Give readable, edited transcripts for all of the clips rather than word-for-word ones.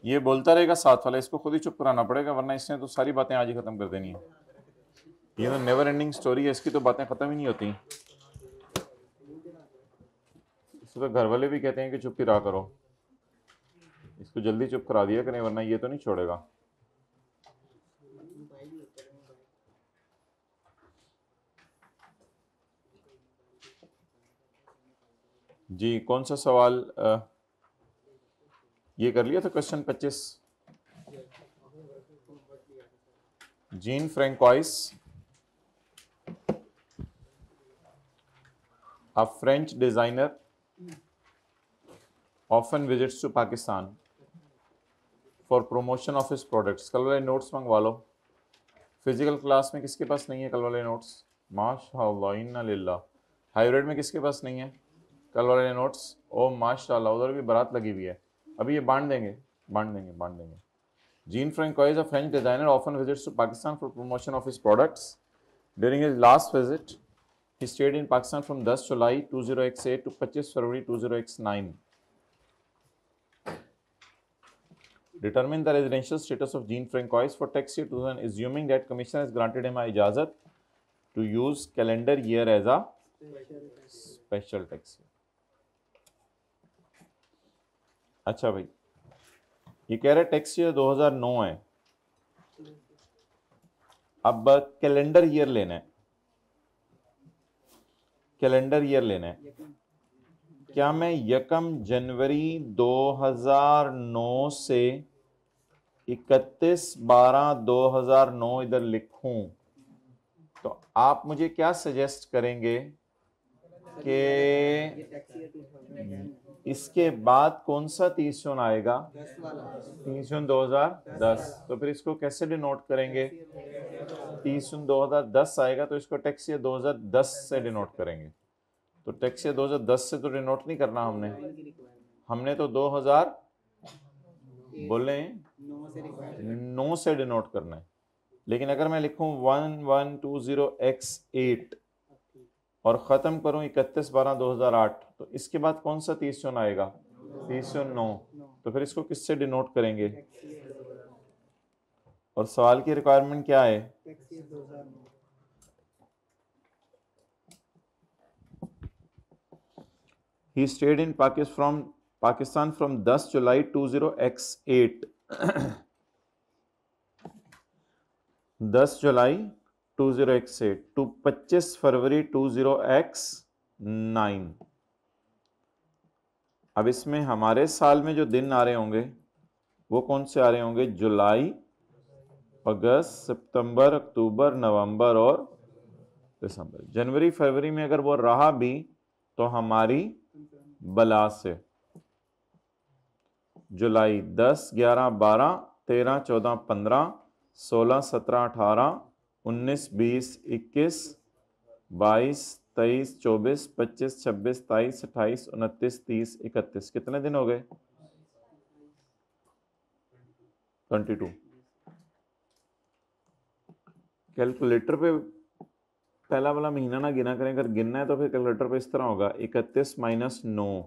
ये बोलता रहेगा साथ वाला, इसको खुद ही चुप कराना पड़ेगा, वरना इसने तो सारी बातें आज ही खत्म कर देनी है। ये तो नेवर एंडिंग स्टोरी है, इसकी तो बातें खत्म ही नहीं होती। इसको तो घर वाले भी कहते हैं कि चुप ही रहा करो, इसको जल्दी चुप करा दिया करें, वरना ये तो नहीं छोड़ेगा। जी कौन सा सवाल ये कर लिया था question 25? Gene François, a French designer, often visits to Pakistan for promotion of his products। कल वाले नोट्स मंगवा लो। फिजिकल क्लास में किसके पास नहीं है कल वाले नोट्स? माशाअल्लाह इन्ना लिल्लाह। हाइब्रिड में किसके पास नहीं है कल वाले नोट्स? ओ माशाअल्लाह, उधर भी बारात लगी हुई है। अभी ये बांट देंगे, बांट देंगे, बांट देंगे। Gene François, a French designer, often visits to Pakistan for promotion of his products। During his last visit, he stayed in Pakistan from 10 July 2018 to 25 February 2019। Determine the residential status of Jean Francois for tax year 2000, assuming that Commission has granted him a ijazat to use calendar year as a special tax year। अच्छा भाई, ये कह रहे tax year 2009 है, अब calendar year लेना है, calendar year लेना है। क्या मैं 1 जनवरी 2009 से 31/12/2009 इधर लिखूं, तो आप मुझे क्या सजेस्ट करेंगे कि इसके बाद कौन सा 30 जून आएगा? 30 जून 2010। तो फिर इसको कैसे डिनोट करेंगे? 30 जून 2010 आएगा तो इसको टैक्स ईयर 2010 से डिनोट करेंगे। तो टैक्स ईयर 2010 से तो डिनोट नहीं करना हमने, हमने तो 2000 बोले 9 से डिनोट करना है। लेकिन अगर मैं लिखूं 1120x8 और ख़त्म करूं 31/12/2008, तो इसके बाद कौन सा 30 जून आएगा? 30 जून 9। तो फिर इसको किससे डिनोट करेंगे? और सवाल की रिक्वायरमेंट क्या है? He stayed in Pakistan from 10 July 20x8 10 July 20x8 to 25 February 20x9। अब इसमें हमारे साल में जो दिन आ रहे होंगे वो कौन से आ रहे होंगे? जुलाई, अगस्त, सितंबर, अक्टूबर, नवंबर और दिसंबर। जनवरी फरवरी में अगर वो रहा भी तो हमारी बला से। जुलाई 10, 11, 12, 13, 14, 15, 16, 17, 18, 19, 20, 21, 22, 23, 24, 25, 26, 27, 28, 29, 30, 31। कितने दिन हो गए? 22। कैलकुलेटर पे पहला वाला महीना ना गिना करें, अगर गिनना है तो फिर कैलकुलेटर पे इस तरह होगा 31 - 9।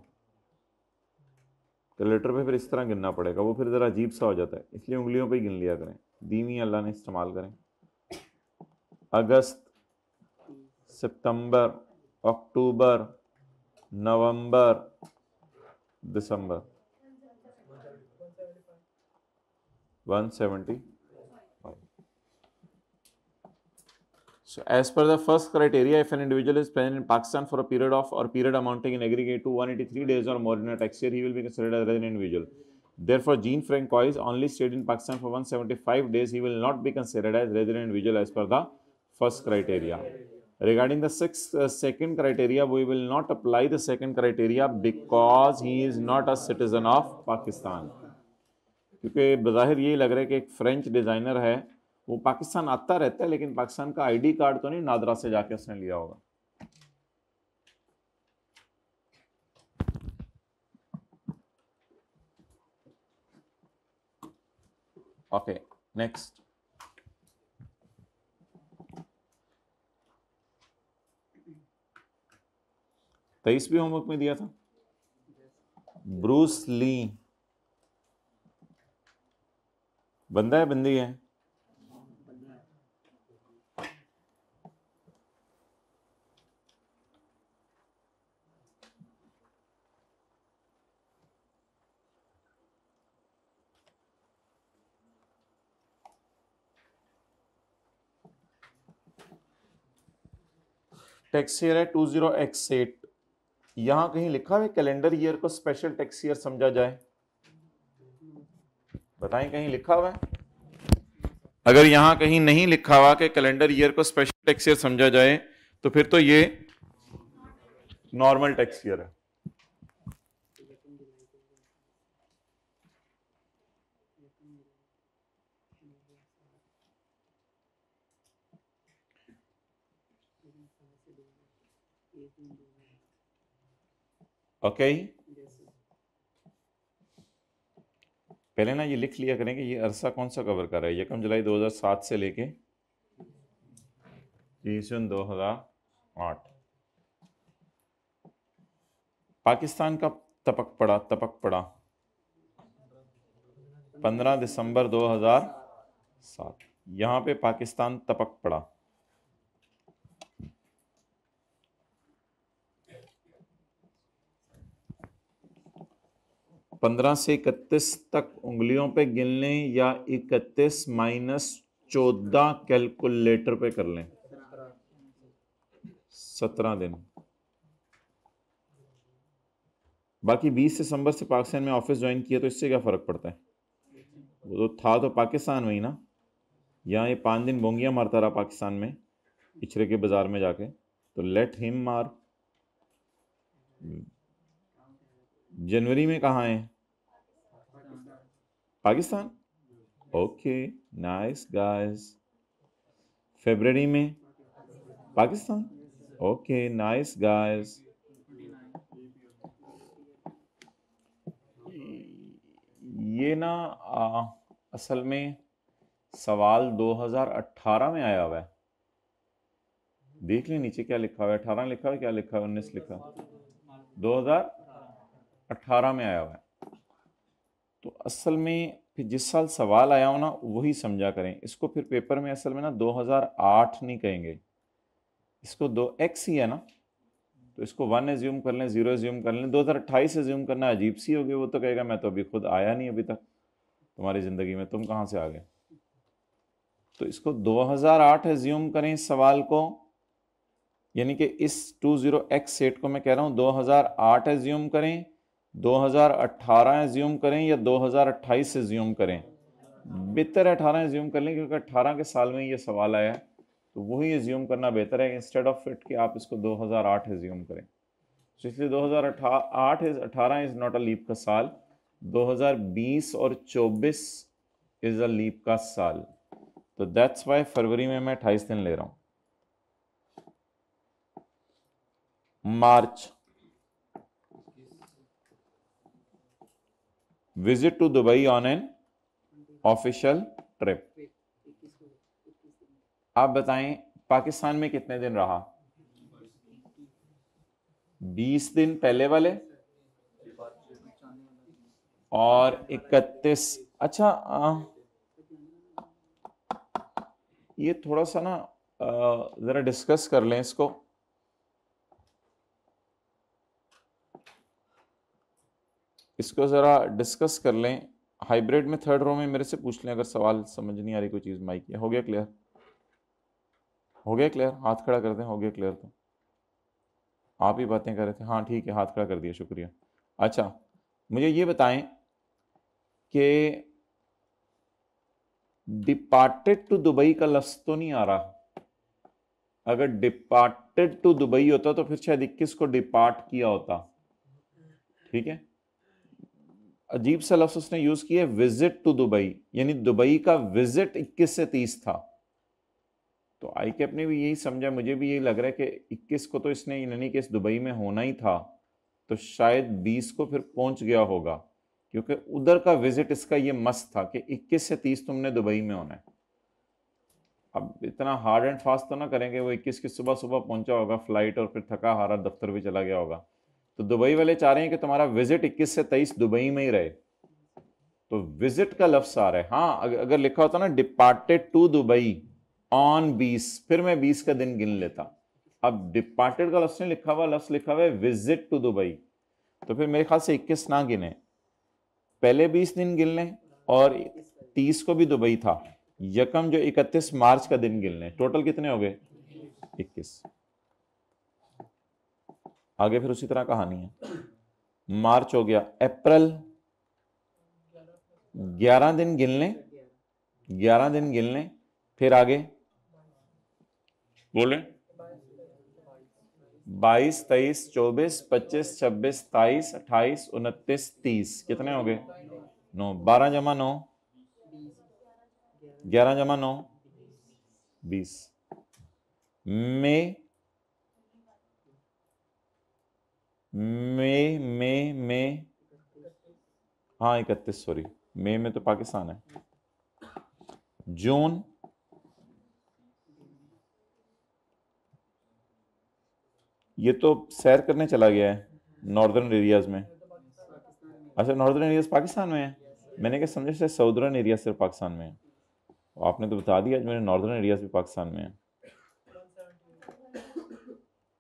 कैलकुलेटर पे फिर इस तरह गिनना पड़ेगा, वो फिर ज़रा अजीब सा हो जाता है, इसलिए उंगलियों पे ही गिन लिया करें। दीनी अल्लाह ने इस्तेमाल करें। अगस्त, सितंबर, अक्टूबर, नवंबर, दिसंबर। 175। So as per the first criteria, if an individual is present in Pakistan for a period of or period amounting in aggregate to 183 days or more in a tax year, he will be considered as a resident individual. Therefore, Jean Francois only stayed in Pakistan for 175 days. He will not be considered as resident individual as per the first criteria. Regarding the second criteria, we will not apply the second criteria because he is not a citizen of Pakistan. क्योंकि बज़ाहिर यही लग रहा है कि एक French designer है, वो पाकिस्तान आता रहता है, लेकिन पाकिस्तान का आईडी कार्ड तो नहीं नादरा से जाके उसने लिया होगा। Okay, next. तेईसवीं होमवर्क में दिया था ब्रूस ली। बंदा है बंदी है? टैक्स ईयर है 20x8। यहां कहीं लिखा है कैलेंडर ईयर को स्पेशल टैक्स ईयर समझा जाए? बताएं, कहीं लिखा हुआ है? अगर यहां कहीं नहीं लिखा हुआ कि कैलेंडर ईयर को स्पेशल टैक्स ईयर समझा जाए तो फिर तो ये नॉर्मल टैक्स ईयर है। ओके, पहले ना ये लिख लिया करें कि ये अरसा कौन सा कवर कर रहा है। 1 जुलाई 2007 से लेके 30 जून 2008। पाकिस्तान का तपक पड़ा 15 दिसंबर 2007। यहां पे पाकिस्तान तपक पड़ा। पंद्रह से 31 तक उंगलियों पे गिन लें या 31 माइनस 14 कैलकुलेटर पे कर लें। 17 दिन। बाकी 20 दिसंबर से पाकिस्तान में ऑफिस ज्वाइन किया तो इससे क्या फर्क पड़ता है? वो तो था तो पाकिस्तान में ही ना। यहाँ ये 5 दिन बोंगियां मारता रहा पाकिस्तान में, इचरे के बाजार में जाके, तो लेट हिम मार। जनवरी में कहाँ है? पाकिस्तान। Okay, nice guys. फरवरी में पाकिस्तान। Okay, nice guys. ये ना असल में सवाल 2018 में आया हुआ है। देख लें नीचे क्या लिखा हुआ है। 18 लिखा हुआ है, क्या लिखा है? 19 लिखा है। 2018 में आया हुआ है। तो असल में फिर जिस साल सवाल आया हो ना वही समझा करें। इसको फिर पेपर में असल में ना 2008 नहीं कहेंगे, इसको 2x ही है ना, तो इसको 1 एज्यूम कर लें, 0 एज्यूम कर लें। 2028 एज्यूम करना अजीब सी होगी। वो तो कहेगा मैं तो अभी खुद आया नहीं अभी तक तुम्हारी ज़िंदगी में, तुम कहाँ से आ गए? तो इसको 2008 एज्यूम करें इस सवाल को, यानी कि इस 20x8 को मैं कह रहा हूँ 2008 एज्यूम करें, 2018 एज्यूम करें या 2028 एज्यूम करें। बेहतर है 18 एज्यूम कर लें, क्योंकि 18 के साल में ये सवाल आया है, तो वही एज्यूम करना बेहतर है इंस्टेड ऑफ इट कि आप इसको 2008 एज्यूम करें। तो इसलिए 2018 इज नॉट अ लीप का साल, 2020 और 24 इज अ लीप का साल। तो दैट्स वाई फरवरी में मैं 28 दिन ले रहा हूं। March, visit to Dubai on an official trip. आप बताएं पाकिस्तान में कितने दिन रहा? 20 दिन पहले वाले और 31। अच्छा, ये थोड़ा सा ना जरा डिस्कस कर लें इसको। जरा डिस्कस कर लें। हाइब्रिड में थर्ड रो में मेरे से पूछ लें अगर सवाल समझ नहीं आ रही कोई चीज़। माइक हो गया क्लियर? हो गया क्लियर? हाथ खड़ा कर दें। हो गया क्लियर? तो आप ही बातें कर रहे थे। हाँ ठीक है, हाथ खड़ा कर दिया, शुक्रिया। अच्छा, मुझे ये बताएं कि डिपार्टेड टू दुबई का लफ्ज तो नहीं आ रहा। अगर डिपार्टेड टू दुबई होता तो फिर शायद 21 को डिपार्ट किया होता। ठीक है, अजीब सा लफ्ज उसने यूज किया, विजिट टू दुबई, यानी दुबई का विजिट 21 से 30 था। तो आई कैप ने भी यही समझा, मुझे भी यही लग रहा है कि 21 को तो इसने यानी कि इस दुबई में होना ही था, तो शायद 20 को फिर पहुंच गया होगा, क्योंकि उधर का विजिट इसका ये मस्त था कि 21 से 30 तुमने दुबई में होना है। अब इतना हार्ड एंड फास्ट तो ना करेंगे, वो 21 की सुबह सुबह पहुंचा होगा फ्लाइट और फिर थका हारा दफ्तर भी चला गया होगा। तो दुबई वाले चाह रहे हैं कि तुम्हारा विजिट 21 से 23 दुबई में ही रहे। तो विजिट का लफ्ज आ रहा है। हाँ, अगर लिखा होता ना डिपार्टेड टू दुबई ऑन 20, फिर मैं 20 का दिन गिन लेता। अब डिपार्टेड का लफ्ज नहीं लिखा हुआ, लफ्ज लिखा हुआ है विजिट टू दुबई, तो फिर मेरे ख्याल से 21 ना गिने, पहले 20 दिन गिन लें और 30 को भी दुबई था, यकम जो 31 मार्च का दिन गिन लें, टोटल कितने हो गए 21। आगे फिर उसी तरह कहानी है। मार्च हो गया, अप्रैल 11 दिन गिन लें, 11 दिन गिन लें, फिर आगे बोले 22, 23, 24, 25, 26, 27, 28, 29, 30, कितने हो गए 9, 12 जमा 9, 11 जमा 9, 20। मई हाँ 31, सॉरी मई में तो पाकिस्तान है। जून, ये तो सैर करने चला गया है नॉर्दर्न एरियाज में। अच्छा, नॉर्दर्न एरियाज पाकिस्तान में है, मैंने क्या समझा से साउदर्न एरिया सिर्फ पाकिस्तान में है। आपने तो बता दिया मेरे नॉर्दर्न एरियाज भी पाकिस्तान में है।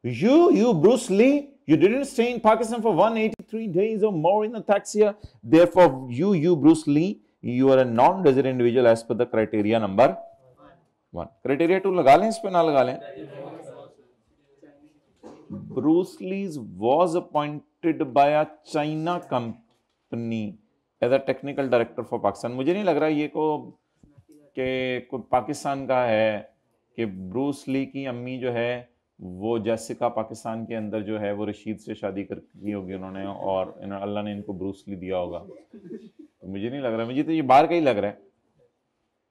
You Bruce Lee, you didn't stay in Pakistan for 183 days or more in the tax year. Therefore, you Bruce Lee, you are a non-resident individual as per the criteria number 1. Criteria 2 लगा लें, इस पे ना लगा लें। Bruce Lee was appointed by a China company as a technical director for Pakistan. मुझे नहीं लग रहा ये को पाकिस्तान का है कि ब्रूस ली की अम्मी जो है वो जैसिका पाकिस्तान के अंदर जो है वो रशीद से शादी कर की होगी उन्होंने, और अल्लाह ने इनको ब्रूस ली दिया होगा। तो मुझे नहीं लग रहा, मुझे तो ये बाहर का ही लग रहा है।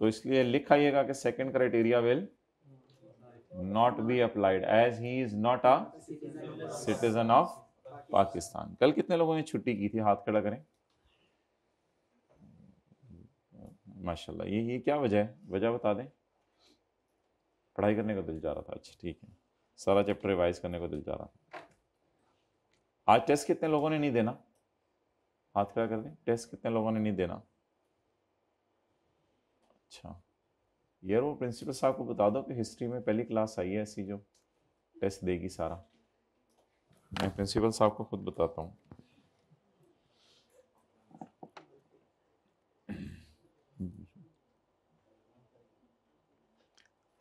तो इसलिए लिख आइएगा कि second criteria will not be applied as he is not a citizen of Pakistan. कल कितने लोगों ने छुट्टी की थी, हाथ खड़ा करें। माशाल्लाह, ये क्या वजह है, वजह बता दें। पढ़ाई करने का दिल जा रहा था, अच्छा ठीक है, सारा चैप्टर रिवाइज करने को दिल जा रहा था। आज टेस्ट कितने लोगों ने नहीं देना, हाथ खड़ा कर दें। टेस्ट कितने लोगों ने नहीं देना। अच्छा यार, वो प्रिंसिपल साहब को बता दो कि हिस्ट्री में पहली क्लास आई है ऐसी जो टेस्ट देगी सारा। मैं प्रिंसिपल साहब को खुद बताता हूँ।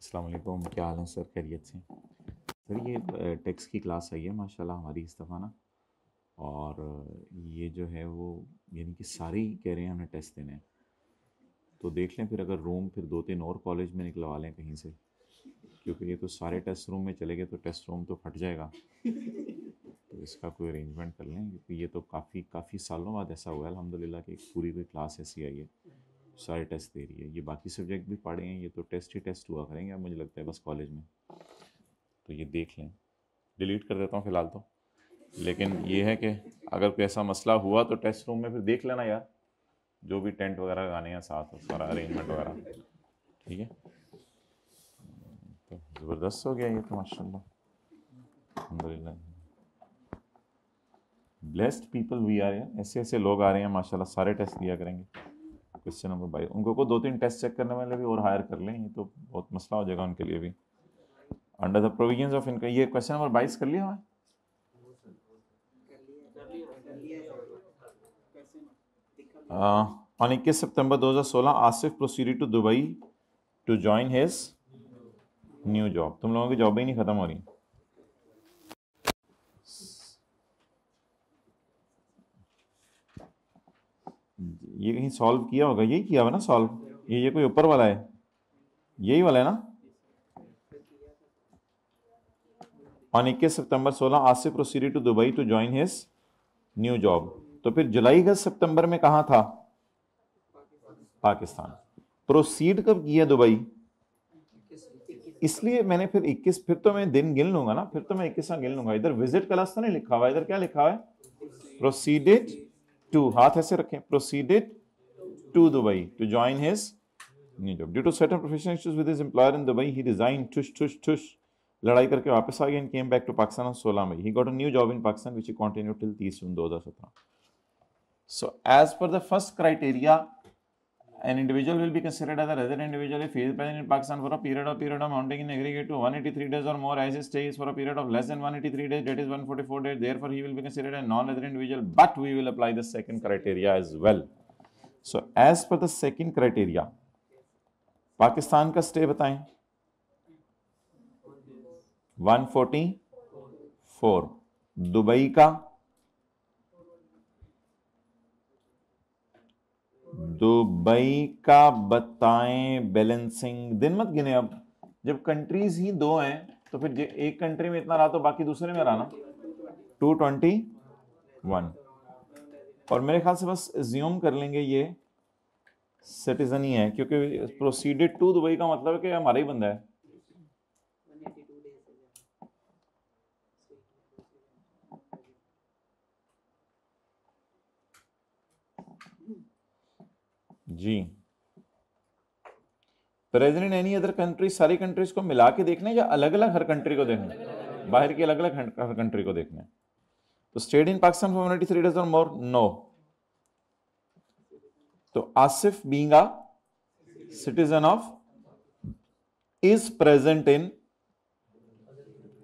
अस्सलाम वालेकुम, क्या हाल है सर, खैरियत से। सर ये टेक्स की क्लास आई है माशाल्लाह हमारी इस दफ़ा ना, और ये जो है वो यानी कि सारे ही कह रहे हैं हमें टेस्ट देने हैं। तो देख लें फिर, अगर रूम फिर 2-3 और कॉलेज में निकलवा लें कहीं से, क्योंकि ये तो सारे टेस्ट रूम में चले गए तो टेस्ट रूम तो फट जाएगा। तो इसका कोई अरेंजमेंट कर लें, क्योंकि ये तो काफ़ी सालों बाद ऐसा हुआ है अल्हम्दुलिल्लाह कि पूरी कोई क्लास ऐसी आई है सारे टेस्ट दे रही है। ये बाकी सब्जेक्ट भी पढ़े हैं, ये तो टेस्ट ही टेस्ट हुआ करेंगे अब मुझे लगता है बस कॉलेज में। तो ये देख लें, डिलीट कर देता हूँ फ़िलहाल तो, लेकिन ये है कि अगर कोई ऐसा मसला हुआ तो टेस्ट रूम में फिर देख लेना यार, जो भी टेंट वगैरह लगाने हैं साथ, सारा अरेंजमेंट वगैरह, ठीक है। तो ज़बरदस्त हो गया ये तो माशाल्लाह, अल्हम्दुलिल्लाह। ब्लेस्ड पीपल वी आर यार, ऐसे ऐसे लोग आ रहे हैं माशाल्लाह, सारे टेस्ट दिया करेंगे। क्वेश्चन नंबर 22, उनको को 2-3 टेस्ट चेक करने वाले भी और हायर कर लें, ये तो बहुत मसला हो जाएगा उनके लिए भी। Under the provisions of income, ये क्वेश्चन नंबर 22 कर लिया है। On 21 September 2016 Asif proceeded to Dubai to join his new job. तुम लोगों की जॉब ही नहीं खत्म हो रही। ये कहीं सॉल्व किया होगा, यही किया हुआ ना सॉल्व, ये कोई ऊपर वाला है, यही वाला है ना। On 21 September 16 Asif proceeded to Dubai to join his new job. तो फिर जुलाई अगस्त सितंबर में कहाँ था, पाकिस्तान। प्रोसीड कब किया दुबई, इसलिए मैंने फिर 21, फिर तो मैं दिन गिन लूंगा ना, फिर तो मैं 21 गिन लूंगा। इधर विजिट का लफ्ज़ तो नहीं लिखा हुआ, इधर क्या लिखा हुआ है, प्रोसीडेड टू, हाथ ऐसे रखें, proceeded to Dubai to join his new job. Due to certain professional issues with his employer in Dubai he resign, ठुश ठुश ठुश, लड़ाई करके वापस आ गया and came back to Pakistan on 16 May. He got a new job in Pakistan which he continued till 30 June 2017। So as per the first criteria, an individual will be considered as a resident individual if he is present in Pakistan for a period amounting in aggregate to 183 days or more, as his stay is for a period of less than 183 days, that is 144 days. Therefore, he will be considered a non-resident individual. But we will apply the second criteria as well. So as per the second criteria, Pakistan का stay बताएं 144, Dubai का बताएं balancing. दिन मत गिने, अब जब countries ही दो हैं तो फिर एक कंट्री में इतना रहा तो बाकी दूसरे में रहा ना, 221। और मेरे ख्याल से बस एज्यूम कर लेंगे ये सिटीजन ही है, क्योंकि प्रोसीडेड टू दुबई का मतलब है कि हमारा ही बंदा है। जी प्रेजेंट एनी अदर कंट्री, सारी कंट्रीज को मिला के देखना है या अलग अलग हर कंट्री को देखना है? बाहर की अलग अलग हर कंट्री को देखना है। तो stayed in Pakistan for 183 days और मोर, नो। तो Asif being a citizen of is present in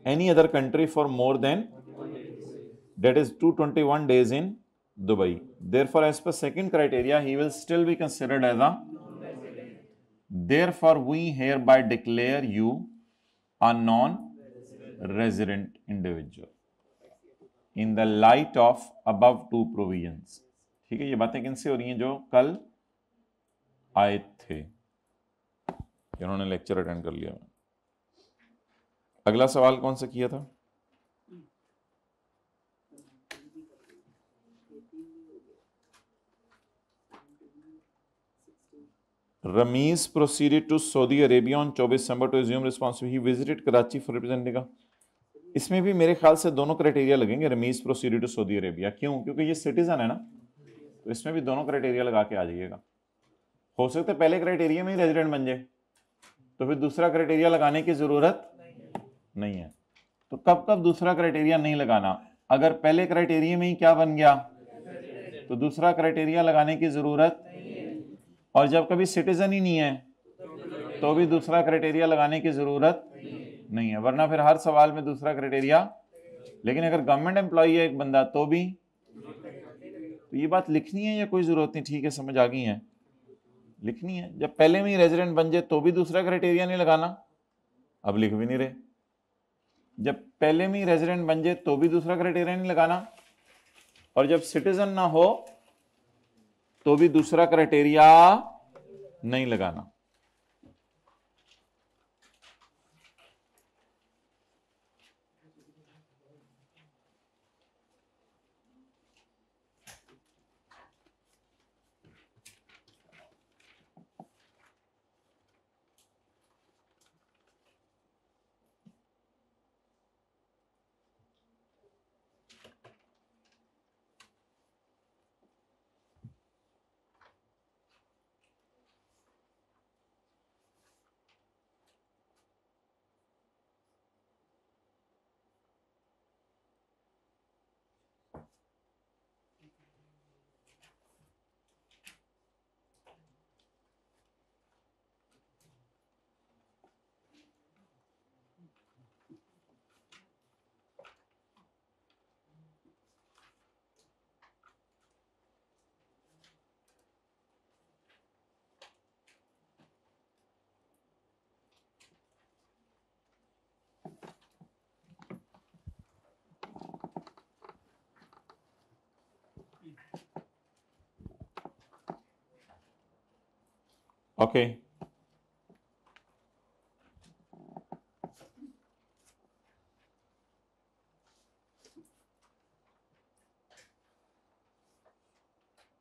any other country for more than, that is 221 days in Dubai. Therefore, as per second criteria, he will still be considered as a, therefore we hereby declare you a non-resident individual in the light of above two provisions. ठीक है, ये बातें किनसे हो रही हैं? जो कल आए थे, इन्होंने लेक्चर अटेंड कर लिया। अगला सवाल कौन सा किया था? Rameez proceeded to Saudi Arabia on 24 December to assume responsibility, he visited Karachi for representing. इसमें भी मेरे ख्याल से दोनों क्राइटेरिया लगेंगे। Rameez proceeded to Saudi Arabia, क्यों? क्योंकि ये सिटीजन है ना, तो इसमें भी दोनों क्राइटेरिया लगा के आ जाइएगा। हो सकता है पहले क्राइटेरिया में ही रेजिडेंट बन जाए, तो फिर दूसरा क्राइटेरिया लगाने की जरूरत नहीं है। तो कब कब दूसरा क्राइटेरिया नहीं लगाना? अगर पहले क्राइटेरिया में ही क्या बन गया तो दूसरा क्राइटेरिया लगाने की जरूरत, और जब कभी सिटीजन ही नहीं है तो भी दूसरा क्राइटेरिया लगाने की जरूरत नहीं है, वरना फिर हर सवाल में दूसरा क्राइटेरिया। लेकिन अगर गवर्नमेंट एम्प्लॉई है एक बंदा तो भी, तो ये बात लिखनी है या कोई जरूरत नहीं? ठीक है, समझ आ गई है, लिखनी है। जब पहले में ही रेजिडेंट बन जाए तो भी दूसरा क्राइटेरिया नहीं लगाना, अब लिख भी नहीं रहे। जब पहले में ही रेजिडेंट बन जाए तो भी दूसरा क्राइटेरिया नहीं लगाना, और जब सिटीजन ना हो तो भी दूसरा क्राइटेरिया नहीं लगाना। Okay,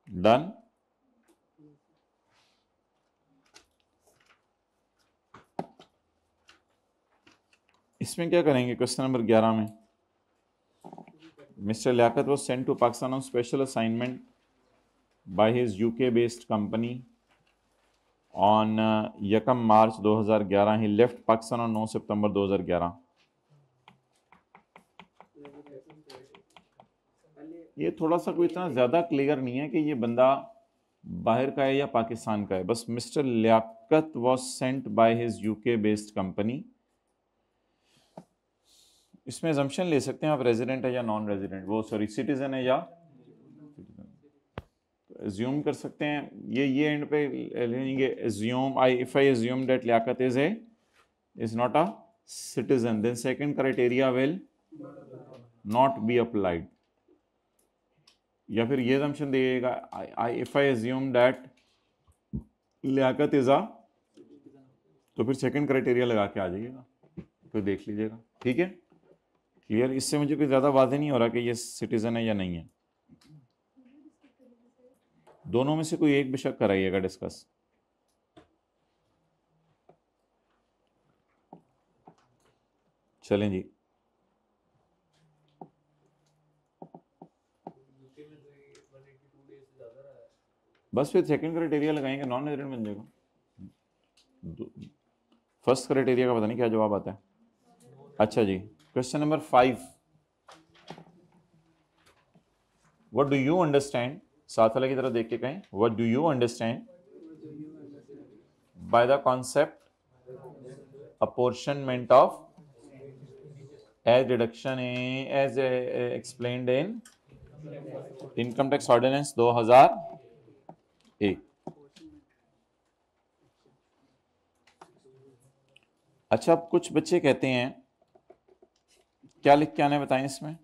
done. इसमें क्या करेंगे? क्वेश्चन नंबर 11 में mister Liaquat was sent to Pakistan on special assignment by his UK based company on 1 March 2011. He left Pakistan on 9 सितंबर 2011. ये थोड़ा सा कोई इतना ज़्यादा क्लियर नहीं है कि ये बंदा बाहर का है या पाकिस्तान का है। बस mister Liaquat was sent by his UK based company. इसमें अजम्पशन ले सकते हैं आप रेजिडेंट है या नॉन रेजिडेंट, वो सॉरी सिटीजन है या एज्यूम कर सकते हैं। ये एंड पे लेंगे assume I if I assume that Liaquat is not a citizen, then second criteria will not be applied। या फिर ये assumption देगा if I assume that Liaquat is तो फिर सेकंड क्राइटेरिया लगा के आ जाइएगा, तो देख लीजिएगा। ठीक है, क्लियर? इससे मुझे कोई ज़्यादा वाज़ेह नहीं हो रहा कि ये सिटीजन है या नहीं है। दोनों में से कोई एक बेशक कराइएगा डिस्कस। चलें जी, बस फिर सेकंड क्राइटेरिया लगाएंगे, नॉन रेजिडेंट बन जाएगा। फर्स्ट क्राइटेरिया का पता नहीं क्या जवाब आता है। अच्छा जी, question number 5, what do you understand, साथ वाले की तरफ देख के कहें, what do you understand by the concept apportionment of age deduction as explained in income tax ordinance 2001। अच्छा, अब कुछ बच्चे कहते हैं, क्या लिख के आने बताएं इसमें,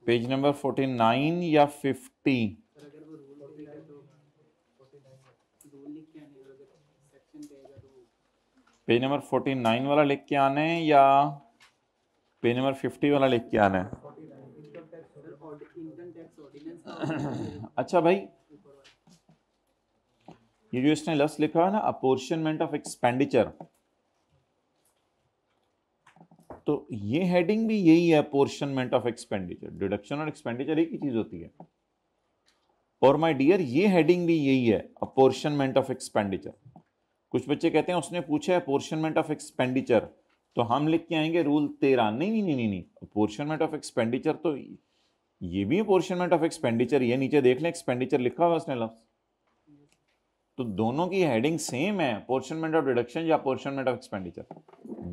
पेज नंबर 49 या 50? पेज नंबर 49 वाला लिख के आना है या पेज नंबर 50 वाला लिख के आना है? अच्छा भाई, ये जो इसने लफ्ज लिखा है ना अपॉर्शनमेंट ऑफ एक्सपेंडिचर, तो ये हेडिंग भी यही है, अपॉर्शनमेंट ऑफ एक्सपेंडिचर। डिडक्शन और एक्सपेंडिचर एक ही चीज होती है। और माय डियर, ये हेडिंग भी यही है, अपॉर्शनमेंट ऑफ एक्सपेंडिचर। कुछ बच्चे कहते हैं उसने पूछा है अपॉर्शनमेंट ऑफ एक्सपेंडिचर, तो हम लिख के आएंगे रूल 13। नहीं नहीं नहीं नहीं, अपॉर्शनमेंट ऑफ एक्सपेंडिचर तो ये भी अपॉर्शनमेंट ऑफ एक्सपेंडिचर, ये नीचे देख लें एक्सपेंडिचर लिखा हुआ उसने लफ्ज, तो दोनों की हेडिंग सेम है, अपॉर्शनमेंट ऑफ डिडक्शन या अपॉर्शनमेंट ऑफ एक्सपेंडिचर।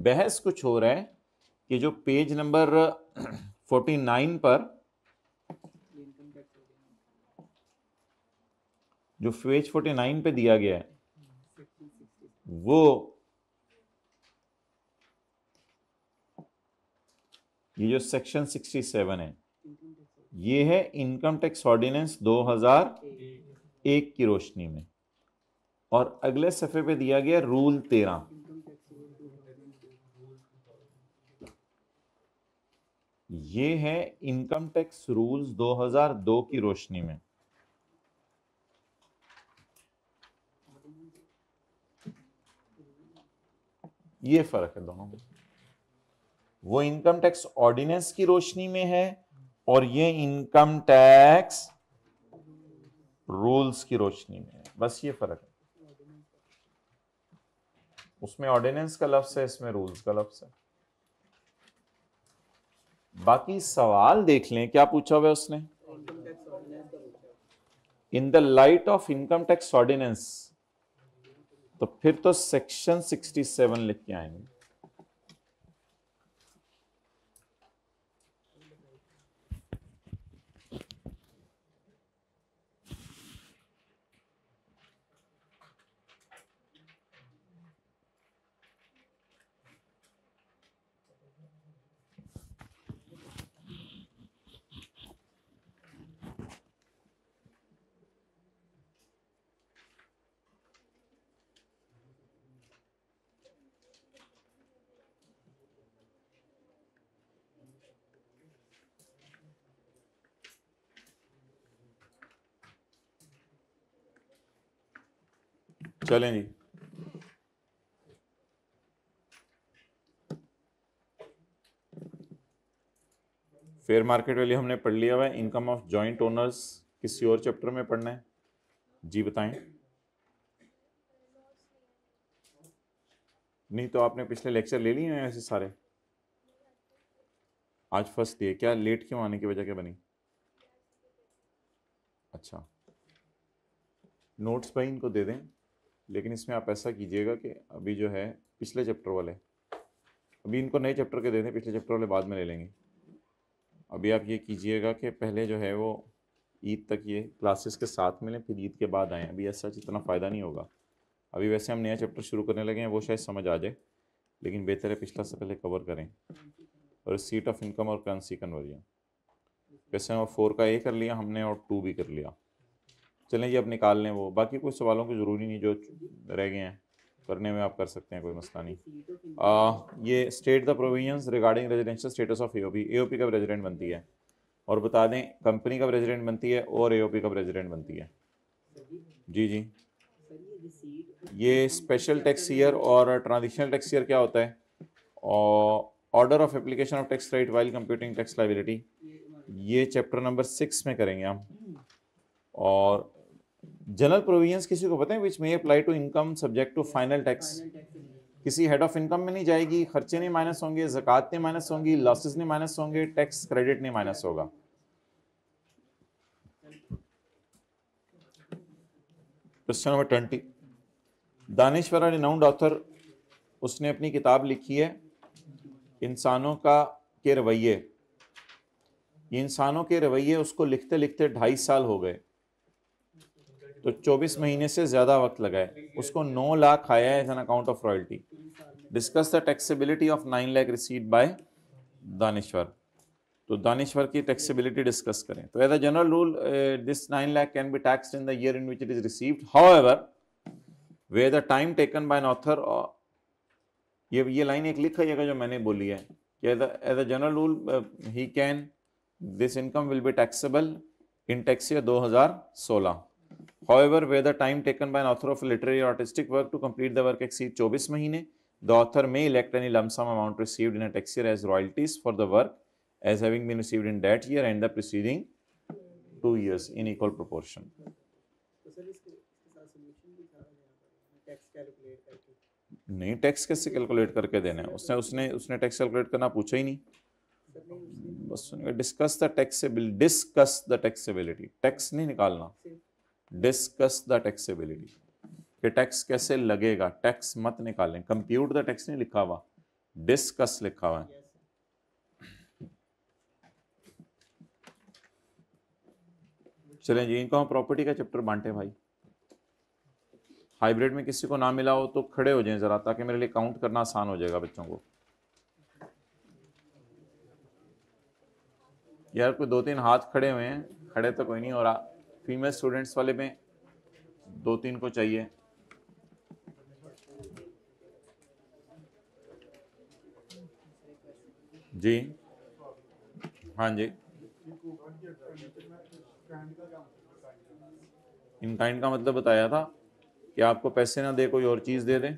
बहस कुछ हो रहा है कि जो पेज नंबर 49 पर, जो पेज 49 पे दिया गया है, वो ये जो सेक्शन 67 है, ये है इनकम टैक्स ऑर्डिनेंस 2001 की रोशनी में, और अगले सफे पे दिया गया रूल 13। ये है इनकम टैक्स रूल्स 2002 की रोशनी में। ये फर्क है दोनों में, वो इनकम टैक्स ऑर्डिनेंस की रोशनी में है और ये इनकम टैक्स रूल्स की रोशनी में है, बस ये फर्क है। उसमें ऑर्डिनेंस का लफ्ज है, इसमें रूल्स का लफ्ज है। बाकी सवाल देख लें क्या पूछा हुआ है उसने, in the light of income tax ordinance, तो फिर तो सेक्शन 67 लिख के आएंगे। चलें जी, फेयर मार्केट वैल्यू हमने पढ़ लिया हुआ है। इनकम ऑफ जॉइंट ओनर्स किसी और चैप्टर में पढ़ना है? जी बताएं। नहीं तो आपने पिछले लेक्चर ले लिए हैं ऐसे सारे? आज फर्स्ट डे, क्या लेट क्यों आने की वजह क्या बनी? अच्छा, नोट्स भाई इनको दे दें, लेकिन इसमें आप ऐसा कीजिएगा कि अभी जो है पिछले चैप्टर वाले, अभी इनको नए चैप्टर के दे दें, पिछले चैप्टर वाले बाद में ले लेंगे। अभी आप ये कीजिएगा कि पहले जो है वो ईद तक ये क्लासेस के साथ मिलें, फिर ईद के बाद आएँ। अभी ऐसा इतना फ़ायदा नहीं होगा। अभी वैसे हम नया चैप्टर शुरू करने लगे हैं, वो शायद समझ आ जाए, लेकिन बेहतर है पिछला से पहले कवर करें। और रिसीट ऑफ इनकम और करेंसी कन्वर्जन, वैसे हम 4 का ए कर लिया हमने और 2 भी कर लिया। चलें जी, अब निकाल लें वो, बाकी कुछ सवालों की ज़रूरी नहीं, जो रह गए हैं करने में आप कर सकते हैं, कोई मसला नहीं। ये state the provisions regarding residential status of AOP. AOP कब रेजिडेंट बनती है, और बता दें कंपनी कब रेजिडेंट बनती है और एओपी कब रेजिडेंट बनती है। जी जी, ये स्पेशल टैक्स ईयर और ट्रांजिशनल टैक्स ईयर क्या होता है, और order of application of tax right while computing tax liability, ये चैप्टर नंबर 6 में करेंगे हम। और जनरल प्रोविजंस किसी को पता है, which may apply to income subject to final tax, किसी हेड ऑफ इनकम में नहीं जाएगी, खर्चे नहीं माइनस होंगे, ज़कात नहीं माइनस होंगी, लॉसेस नहीं माइनस होंगे, टैक्स क्रेडिट नहीं माइनस होगा। क्वेश्चन नंबर 20, दानिश्वर रिनाउंड ऑथर, उसने अपनी किताब लिखी है इंसानों के रवैये। ये इंसानों के रवैये उसको लिखते लिखते 2.5 साल हो गए, तो 24 महीने से ज़्यादा वक्त लगा है। उसको 9 लाख आया है as an account of royalty. Discuss the taxability of 9 lakh received by Danishwar. तो दानिश्वर की टैक्सेबिलिटी डिस्कस करें। तो as a general rule this 9 lakh can be taxed in the year in which it is received, however where the time taken by an author, ये line एक लिखिएगा जो मैंने बोली है कि as a general rule he can, this income will be taxable in tax year 2016। However, where the time taken by an author of literary or artistic work to complete the work exceed 24 महीने, the author may elect any lump sum amount received in a tax year as royalties for the work as having been received in that year and the preceding 2 years in equal proportion. नहीं, tax कैसे calculate करके देना है, उसने उसने उसने tax calculate करना पूछा ही नहीं, बस discuss the taxability, discuss the taxability, tax नहीं निकालना, डिस्कस द टैक्सेबिलिटी कि टैक्स कैसे लगेगा, टैक्स मत निकालें, कंप्यूट द टैक्स नहीं लिखा हुआ, डिस्कस लिखा हुआ है। चलें जी, इनको हम प्रॉपर्टी का चैप्टर बांटे भाई। हाइब्रिड में किसी को ना मिला हो तो खड़े हो जाएं जरा, ताकि मेरे लिए काउंट करना आसान हो जाएगा बच्चों को। यार कोई 2-3 हाथ खड़े हुए हैं, खड़े तो कोई नहीं हो रहा। फीमेल स्टूडेंट्स वाले में 2-3 को चाहिए। जी हाँ जी, इन काइंड का मतलब बताया था कि आपको पैसे ना दे, कोई और चीज दे दे।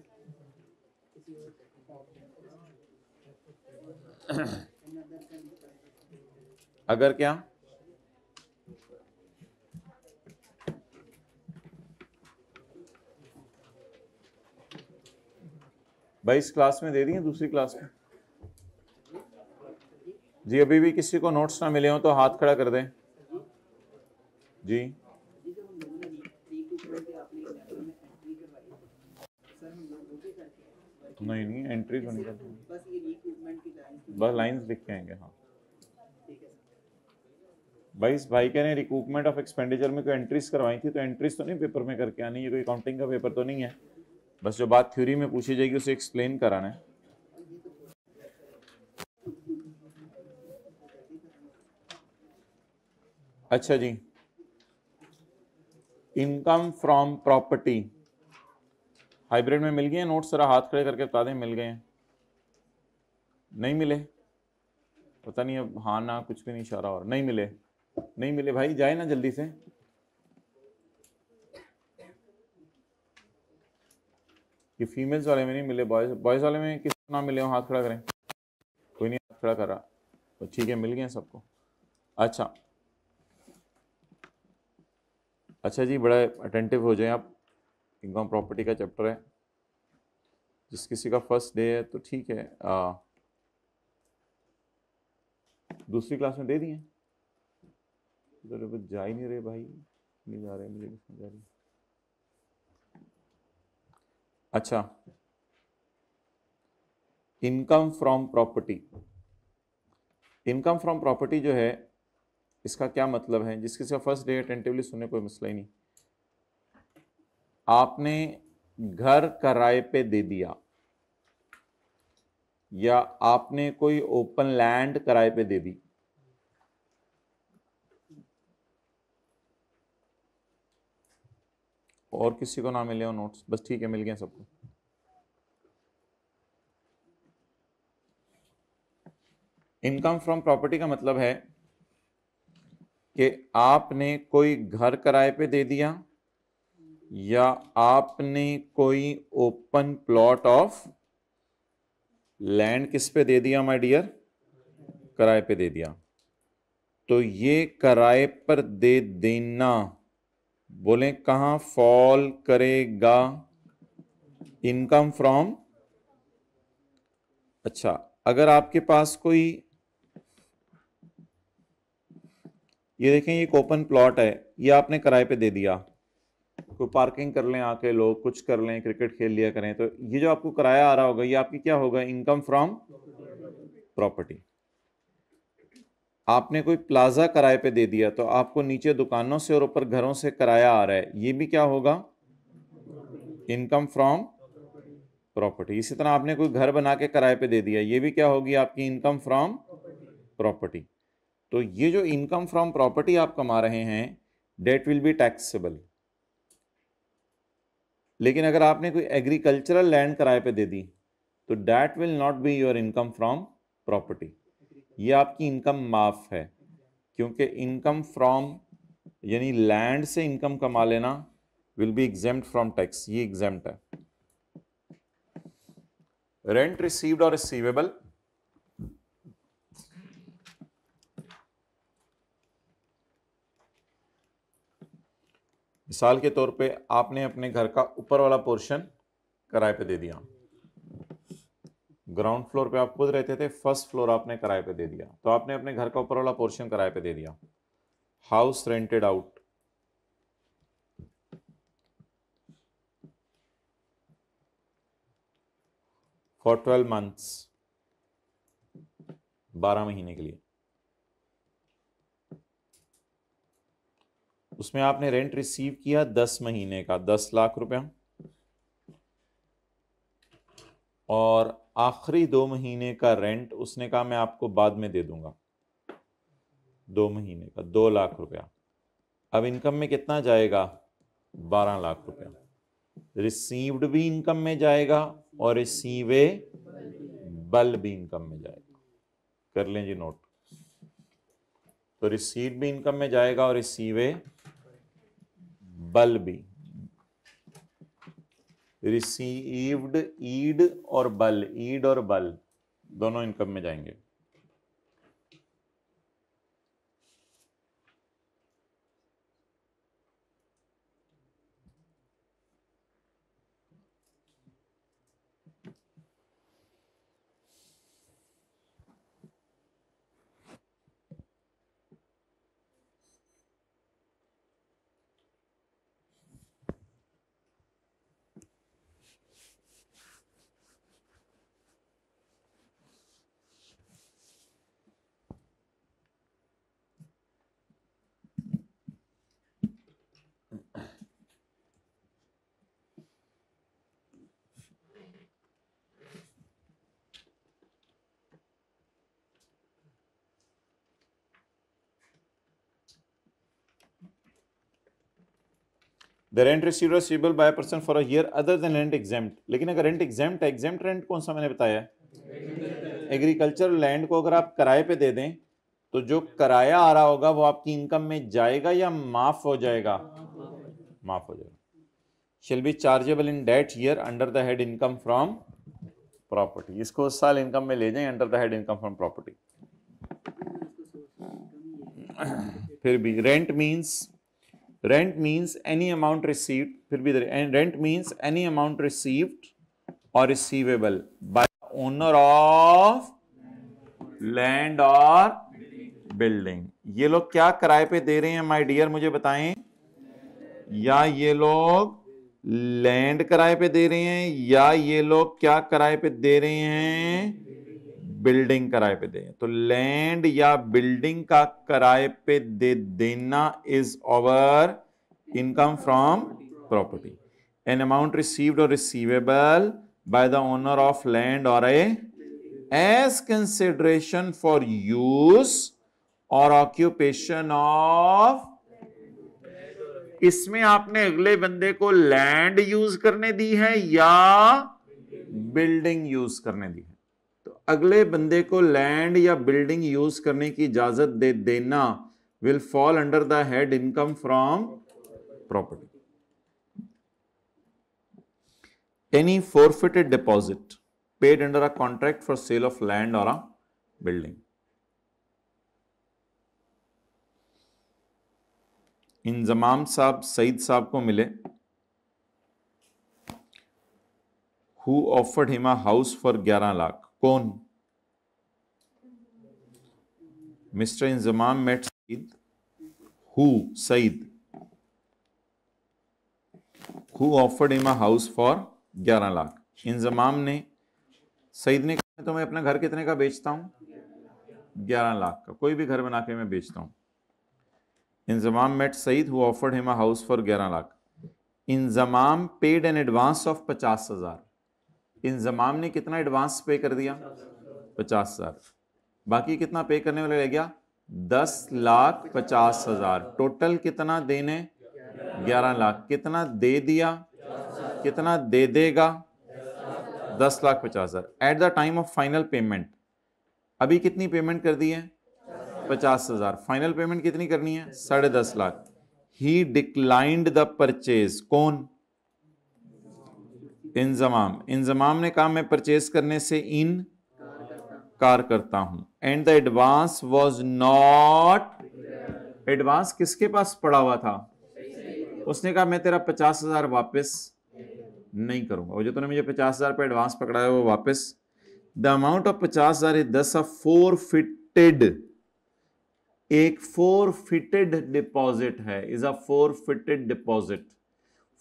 अगर क्या, भाई इस क्लास में दे दिए, दूसरी क्लास में जी। अभी भी किसी को नोट्स ना मिले हो तो हाथ खड़ा कर दें जी। नहीं नहीं, एंट्री तो नहीं करती, बस लाइंस लिख के आएंगे। हाँ भाई, इस भाई कह रहे हैं रिकूपमेंट ऑफ एक्सपेंडिचर में कोई एंट्रीज करवाई थी, तो एंट्रीज तो नहीं पेपर में करके आनी है, कोई अकाउंटिंग का पेपर तो नहीं है, बस जो बात थ्योरी में पूछी जाएगी उसे एक्सप्लेन कराना है। अच्छा जी, इनकम फ्रॉम प्रॉपर्टी हाइब्रिड में मिल गए नोट्स, जरा हाथ खड़े करके बता दें मिल गए हैं, नहीं मिले पता नहीं, अब हाँ ना कुछ भी नहीं इशारा, और नहीं मिले, नहीं मिले भाई जाए ना जल्दी से। कि फीमेल्स वाले में नहीं मिले, बॉयज वाले में किस ना मिले हो हाथ खड़ा करें। कोई नहीं हाथ खड़ा कर रहा, तो ठीक है मिल गए सबको। अच्छा अच्छा जी, बड़ा अटेंटिव हो जाए आप, इनकम प्रॉपर्टी का चैप्टर है, जिस किसी का फर्स्ट डे है तो ठीक है। दूसरी क्लास में दे दिए, जा ही नहीं रहे भाई, नहीं जा रहे, मुझे नहीं जा रही। अच्छा, income from property. Income from property जो है, इसका क्या मतलब है? जिसके से फर्स्ट डे अटेंटिवली सुने, कोई मसला ही नहीं। आपने घर किराए पे दे दिया या आपने कोई ओपन लैंड किराए पे दे दी, और किसी को ना मिले हो नोट्स? बस ठीक है, मिल गए सबको। इनकम फ्रॉम प्रॉपर्टी का मतलब है कि आपने कोई घर किराए पे दे दिया या आपने कोई ओपन प्लॉट ऑफ लैंड किस पे दे दिया माय डियर? किराए पे दे दिया। तो ये किराए पर दे देना, बोलें कहां फॉल करेगा? Income from. अच्छा, अगर आपके पास कोई, ये देखें, ये एक ओपन प्लॉट है, ये आपने किराए पे दे दिया, कोई पार्किंग कर लें आके लोग, कुछ कर लें, क्रिकेट खेल लिया करें, तो ये जो आपको किराया आ रहा होगा, ये आपकी क्या होगा? Income from property. आपने कोई प्लाजा किराए पे दे दिया, तो आपको नीचे दुकानों से और ऊपर घरों से किराया आ रहा है, ये भी क्या होगा? Income from property. इसी तरह आपने कोई घर बना के किराए पे दे दिया, ये भी क्या होगी? आपकी इनकम फ्रॉम प्रॉपर्टी। तो ये जो इनकम फ्रॉम प्रॉपर्टी आप कमा रहे हैं, डेट विल बी टैक्सेबल। लेकिन अगर आपने कोई एग्रीकल्चरल लैंड किराए पे दे दी, तो that will not be your income from property, ये आपकी इनकम माफ है। क्योंकि इनकम फ्रॉम यानी लैंड से इनकम कमा लेना will be exempt from tax, ये एग्जेम्प्ट है। रेंट रिसीव्ड और रिसीवेबल, मिसाल के तौर पे आपने अपने घर का ऊपर वाला पोर्शन किराए पे दे दिया, ग्राउंड फ्लोर पे आप खुद रहते थे, फर्स्ट फ्लोर आपने किराए पे दे दिया, तो आपने अपने घर का ऊपर वाला पोर्शन किराए पे दे दिया। House rented out, for 12 months, 12 महीने के लिए। उसमें आपने रेंट रिसीव किया 10 महीने का, 10 लाख रुपया, और आखिरी 2 महीने का रेंट उसने कहा मैं आपको बाद में दे दूंगा, 2 महीने का 2 लाख रुपया। अब इनकम में कितना जाएगा? 12 लाख रुपया। रिसीव्ड भी इनकम में जाएगा और रिसीवेबल भी इनकम में जाएगा। कर लें जी नोट। तो रिसीव्ड भी इनकम में जाएगा और रिसीवेबल भी। रिसीव्ड, ईड और बल, ईड और बल दोनों इनकम में जाएंगे। The rent received or receivable by a person for a year other than rent exempt। लेकिन अगर रेंट एग्जेम्प्ट है, एग्जेम्प्ट रेंट कौन सा मैंने बताया? एग्रीकल्चर लैंड को अगर आप किराए पे दे दें, तो जो किराया आ रहा होगा वो आपकी इनकम में जाएगा या माफ हो जाएगा? माफ हो जाएगा। Shall be chargeable in that year under the head income from property। इसको उस साल इनकम में ले जाएं under the head income from property. फिर भी rent means any amount received, फिर भी rent means any amount received और receivable by owner of land और बिल्डिंग। ये लोग क्या किराए पे दे रहे हैं माय डियर, मुझे बताएं? या ये लोग लैंड किराए पे दे रहे हैं, या ये लोग क्या किराए पे दे रहे हैं? बिल्डिंग किराए पे दे। तो लैंड या बिल्डिंग का किराए पे दे देना is over income from property. An amount received और receivable by the owner of land और एज कंसिडरेशन फॉर यूज और ऑक्यूपेशन ऑफ। इसमें आपने अगले बंदे को लैंड यूज करने दी है या बिल्डिंग यूज करने दी है? तो अगले बंदे को लैंड या बिल्डिंग यूज करने की इजाजत दे देना will fall under the head income from property. Any forfeited deposit paid under a contract for sale of land or a building. Inzamam साहब सईद साहब को मिले, who offered him a house for 11 lakh. कौन? Mister Inzamam met Saeed, who Saeed, who offered him a house for 11 lakh. Inzamam ने, सईद ने कहा तो मैं अपना घर कितने का बेचता हूं? 11 लाख का। कोई भी घर बना के मैं बेचता हूं। Inzamam met Saeed who offered him a house for 11 lakh. Inzamam paid an advance of 50,000। Inzamam ने कितना एडवांस पे कर दिया? 50,000। बाकी कितना पे करने वाले रह गया? 10,50,000। टोटल कितना देने? 11 लाख। कितना दे दिया? कितना दे देगा? 10,50,000। At the time of final payment अभी कितनी पेमेंट कर दी है? 50,000। फाइनल पेमेंट कितनी करनी है? 10.5 लाख। ही डिक्लाइंड द परचेज। कौन? इंजमाम। इंजमाम ने कहा मैं परचेज करने से इनकार करता हूं। And the advance was not. Advance किसके पास पड़ा हुआ था? उसने कहा मैं तेरा 50,000 वापस नहीं करूंगा। वो जो तूने मुझे 50,000 पे एडवांस पकड़ा है वो वापस। द अमाउंट ऑफ 50,000 इज दस अ फोरफिटेड। एक फोरफिटेड डिपॉजिट है, is a forfeited deposit.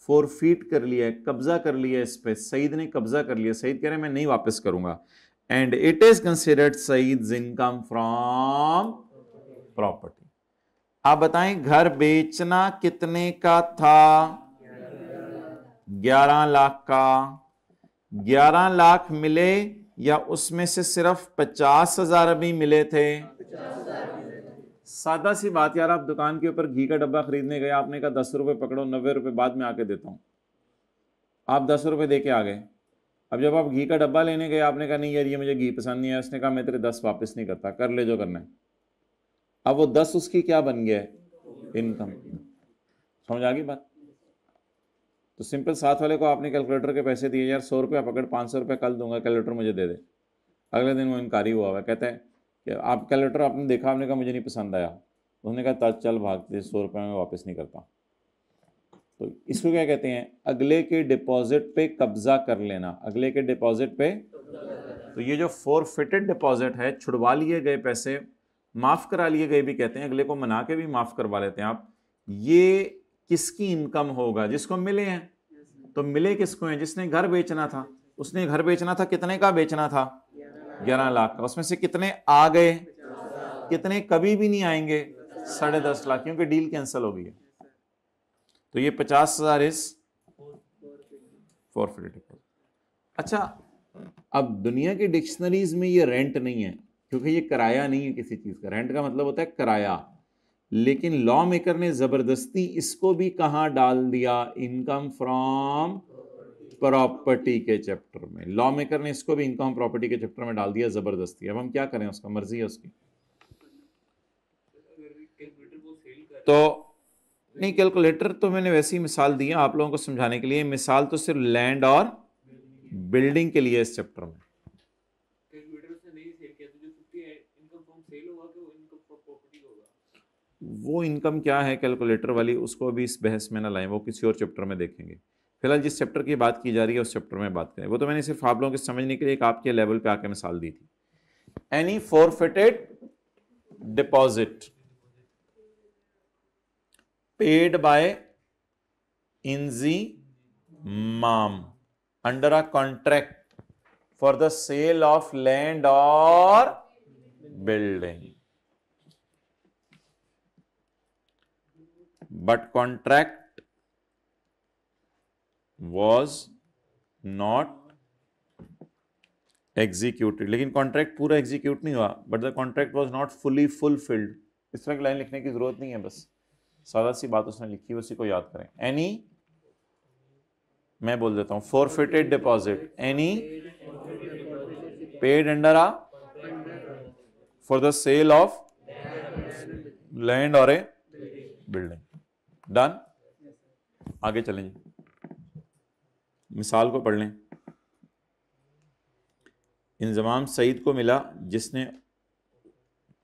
Forfeit कर लिया है, कब्जा कर लिया इस पे। सईद ने कब्जा कर लिया। सईद कह रहे हैं मैं नहीं वापस करूंगा। And it is considered Saeed's income from property. आप बताएं घर बेचना कितने का था? 11 लाख का। 11 लाख मिले या उसमें से सिर्फ 50,000 अभी मिले थे? सादा सी बात यार, आप दुकान के ऊपर घी का डब्बा खरीदने गए, आपने कहा 10 रुपए पकड़ो, 90 रुपए बाद में आके देता हूं। आप 10 रुपए दे के आ गए। अब जब आप घी का डब्बा लेने गए आपने कहा नहीं यार ये मुझे घी पसंद नहीं है। उसने कहा मैं तेरे 10 वापस नहीं करता, कर ले जो करना है। अब वो 10 उसकी क्या बन गया? इनकम। समझ आ गई बात? तो सिंपल साथ वाले को आपने कैलकुलेटर के पैसे दिए, यार 100 रुपया पकड़, 500 रुपया कल दूंगा, कैलकुलेटर मुझे दे दे। अगले दिन वो इनकारी हुआ है, कहता है कि आप कैलकुलेटर आपने देखा, आपने कहा मुझे नहीं पसंद आया। उसने कहा चल भाग, 100 रुपये में वापस नहीं करता। तो इसको क्या कहते हैं? अगले के डिपॉजिट पे कब्जा कर लेना। अगले के डिपॉजिट पे। तो ये जो फोरफिटेड डिपॉजिट है, छुड़वा लिए गए पैसे, माफ करा लिए गए भी कहते हैं, अगले को मना के भी माफ करवा लेते हैं आप। ये किसकी इनकम होगा? जिसको मिले हैं। तो मिले किसको हैं? जिसने घर बेचना था। उसने घर बेचना था, कितने का बेचना था? 11 लाख का। उसमें से कितने आ गए? कितने कभी भी नहीं आएंगे? 10.5 लाख, क्योंकि डील कैंसिल हो गई है। तो ये 50,000 इज फॉरफिटेड डिपॉजिट। अच्छा, अब दुनिया की डिक्शनरीज में ये रेंट नहीं है, क्योंकि ये किराया नहीं है किसी चीज का। रेंट का मतलब होता है किराया। लेकिन लॉ मेकर ने जबरदस्ती इसको भी कहां डाल दिया? इनकम फ्रॉम प्रॉपर्टी के चैप्टर में। लॉ मेकर ने इसको भी इनकम प्रॉपर्टी के चैप्टर में डाल दिया जबरदस्ती। अब हम क्या करें? उसका मर्जी है उसकी। तो नहीं, कैलकुलेटर तो मैंने वैसी मिसाल दी है आप लोगों को समझाने के लिए। मिसाल तो सिर्फ लैंड और बिल्डिंग के लिए इस चैप्टर में। वो इनकम क्या है कैलकुलेटर वाली, उसको भी इस बहस में ना लाएं, वो किसी और चैप्टर में देखेंगे। फिलहाल जिस चैप्टर की बात की जा रही है उस चैप्टर में बात करें। वो तो मैंने सिर्फ आप लोगों के समझने के लिए एक आपके लेवल पे आके मिसाल दी थी। Any forfeited deposit paid by Inzimam under a contract for the sale of land or building, but contract was not executed. लेकिन कॉन्ट्रैक्ट पूरा एग्जीक्यूट नहीं हुआ, but the contract was not fully fulfilled. इस तरह की लाइन लिखने की जरूरत नहीं है, बस सादा सी बात उसने लिखी है, उसी को याद करें। एनी, मैं बोल देता हूं, forfeited deposit, any paid under a for the sale of land और ए बिल्डिंग। डन। आगे चलें जी, मिसाल को पढ़ लें। इंजमाम सईद को मिला जिसने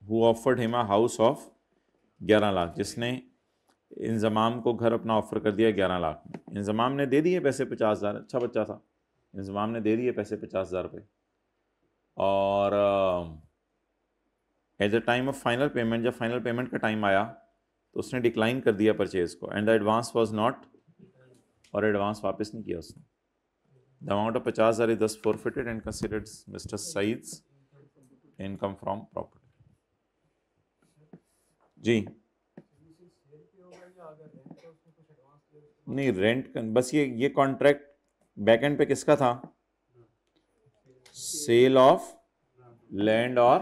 who offered him a house of 11 lakh, जिसने इंजमाम को घर अपना ऑफर कर दिया 11 लाख में। इंजमाम ने दे दिए पैसे 50,000, अच्छा बच्चा था, इंजमाम ने दे दिए पैसे 50,000 रुपये, और at the time of final payment, जब फाइनल पेमेंट का टाइम आया तो उसने डिक्लाइन कर दिया परचेज को, and the advance was not, और एडवांस वापस नहीं किया उसने। The amount of 50,000 is thus forfeited and considered Mr. Said's income from property। जी नहीं, रेंट बस ये कॉन्ट्रैक्ट बैकएंड पे किसका था? सेल ऑफ लैंड और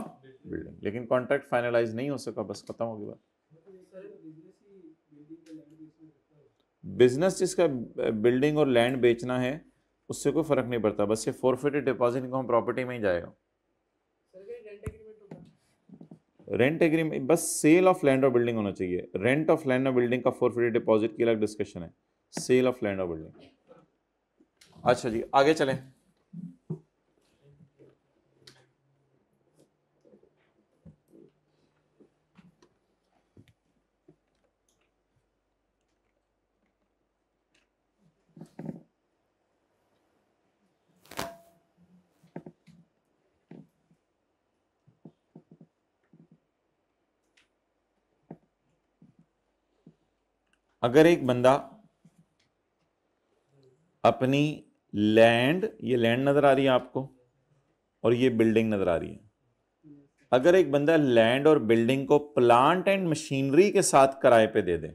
बिल्डिंग, लेकिन कॉन्ट्रैक्ट फाइनलाइज नहीं हो सका, बस खत्म हो गई बात। बिजनेस जिसका बिल्डिंग और लैंड बेचना है उससे कोई फर्क नहीं पड़ता, बस ये फॉरफिटेड डिपॉजिट इनकम प्रॉपर्टी में ही जाएगा। रेंट एग्रीमेंट, बस सेल ऑफ लैंड और बिल्डिंग होना चाहिए। रेंट ऑफ लैंड और बिल्डिंग का फॉरफिटेड डिपॉजिट की अलग डिस्कशन है, सेल ऑफ लैंड और बिल्डिंग। अच्छा जी, आगे चलें। अगर एक बंदा अपनी लैंड, ये लैंड नजर आ रही है आपको और ये बिल्डिंग नजर आ रही है, अगर एक बंदा लैंड और बिल्डिंग को प्लांट एंड मशीनरी के साथ किराए पे दे दे,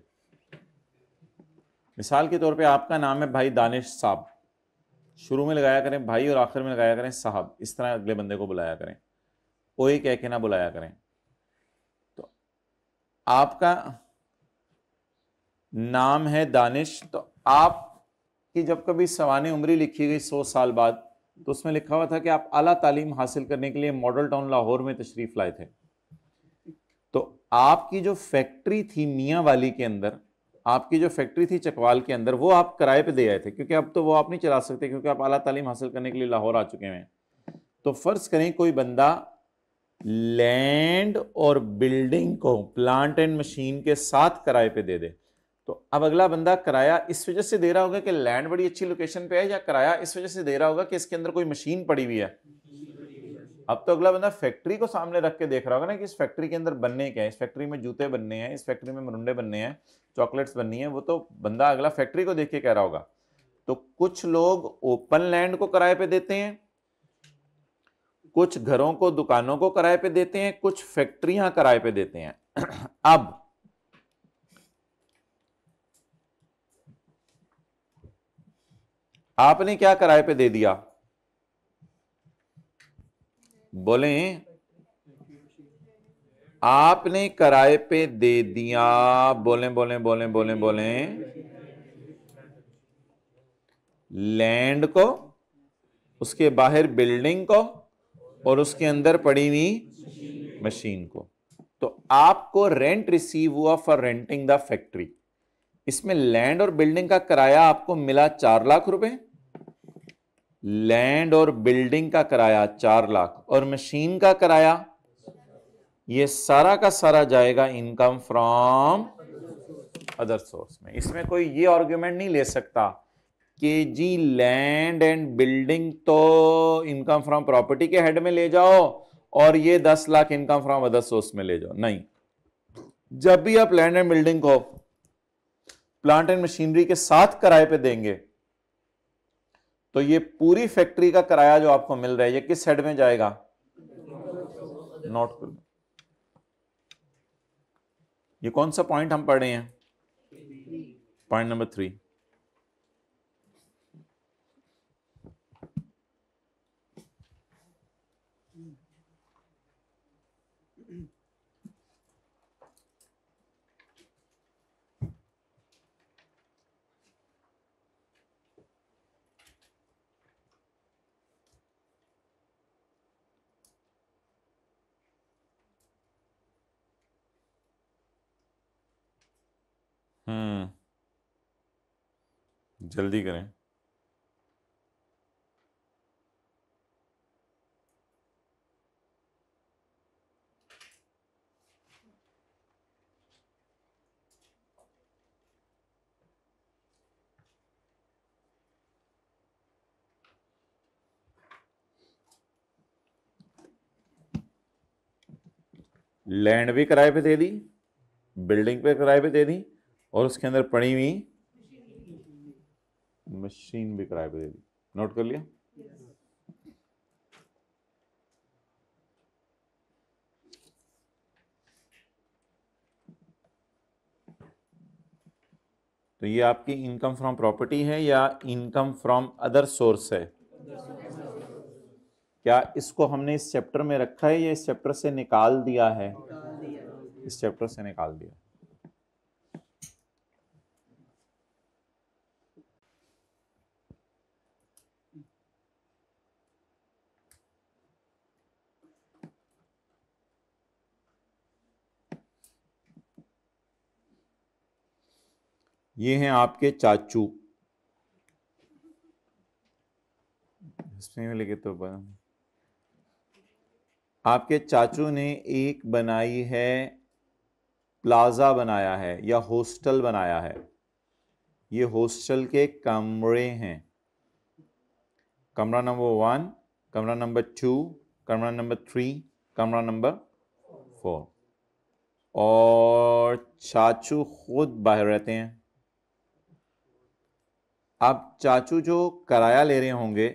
मिसाल के तौर पे आपका नाम है भाई दानिश साहब, शुरू में लगाया करें भाई और आखिर में लगाया करें साहब, इस तरह अगले बंदे को बुलाया करें, ओए कह के ना बुलाया करें। तो आपका नाम है दानिश, तो आपकी जब कभी सवाने उम्री लिखी गई 100 साल बाद, तो उसमें लिखा हुआ था कि आप आला तालीम हासिल करने के लिए मॉडल टाउन लाहौर में तशरीफ लाए थे। तो आपकी जो फैक्ट्री थी मियाँ वाली के अंदर, आपकी जो फैक्ट्री थी चकवाल के अंदर, वो आप किराए पे दे आए थे, क्योंकि अब तो वो आप नहीं चला सकते क्योंकि आप आला तालीम हासिल करने के लिए लाहौर आ चुके हैं। तो फर्ज करें कोई बंदा लैंड और बिल्डिंग को प्लांट एंड मशीन के साथ किराए पे दे दे, तो अब अगला बंदा किराया इस वजह से दे रहा होगा कि लैंड बड़ी अच्छी लोकेशन पे है, या किराया इस वजह से दे रहा होगा कि इसके अंदर कोई मशीन पड़ी हुई है? अब तो अगला बंदा फैक्ट्री को सामने रख के देख रहा होगा ना कि इस फैक्ट्री के अंदर बनने क्या है, इस फैक्ट्री में जूते बनने हैं, इस फैक्ट्री में मरुंडे बनने हैं, चॉकलेट्स बननी है, वो तो बंदा अगला फैक्ट्री को देख के कह रहा होगा। तो कुछ लोग ओपन लैंड को किराए पे देते हैं, कुछ घरों को, दुकानों को किराए पे देते हैं, कुछ फैक्ट्रियां किराए पे देते हैं। अब आपने क्या किराए पे दे दिया? बोलें, आपने किराए पे दे दिया, बोलें बोलें बोलें बोलें बोलें, लैंड को, उसके बाहर बिल्डिंग को, और उसके अंदर पड़ी हुई मशीन को। तो आपको रेंट रिसीव हुआ फॉर रेंटिंग द फैक्ट्री। इसमें लैंड और बिल्डिंग का किराया आपको मिला 4 लाख रुपए, लैंड और बिल्डिंग का किराया 4 लाख, और मशीन का किराया, ये सारा का सारा जाएगा इनकम फ्रॉम अदर सोर्स में। इसमें कोई ये आर्ग्यूमेंट नहीं ले सकता कि जी लैंड एंड बिल्डिंग तो इनकम फ्रॉम प्रॉपर्टी के हेड में ले जाओ और ये 10 lakh income from other source में ले जाओ। नहीं, जब भी आप लैंड एंड बिल्डिंग को प्लांट एंड मशीनरी के साथ किराए पे देंगे तो ये पूरी फैक्ट्री का किराया जो आपको मिल रहा है ये किस हेड में जाएगा? नोट कर लो। ये कौन सा पॉइंट हम पढ़ रहे हैं? Point number 3। जल्दी करें। लैंड भी किराए पे दे दी, बिल्डिंग पे किराए पे दे दी, और उसके अंदर पड़ी हुई मशीन भी किराए पे दे दी। नोट कर लिया? तो ये आपकी इनकम फ्रॉम प्रॉपर्टी है या इनकम फ्रॉम अदर सोर्स है? क्या इसको हमने इस चैप्टर में रखा है या इस चैप्टर से निकाल दिया है? इस चैप्टर से निकाल दिया। ये हैं आपके चाचू, इसमें लेके तो आपके चाचू ने एक बनाई है, प्लाजा बनाया है या हॉस्टल बनाया है। ये हॉस्टल के कमरे हैं, कमरा नंबर 1, कमरा नंबर 2, कमरा नंबर 3, कमरा नंबर 4, और चाचू खुद बाहर रहते हैं। अब चाचू जो किराया ले रहे होंगे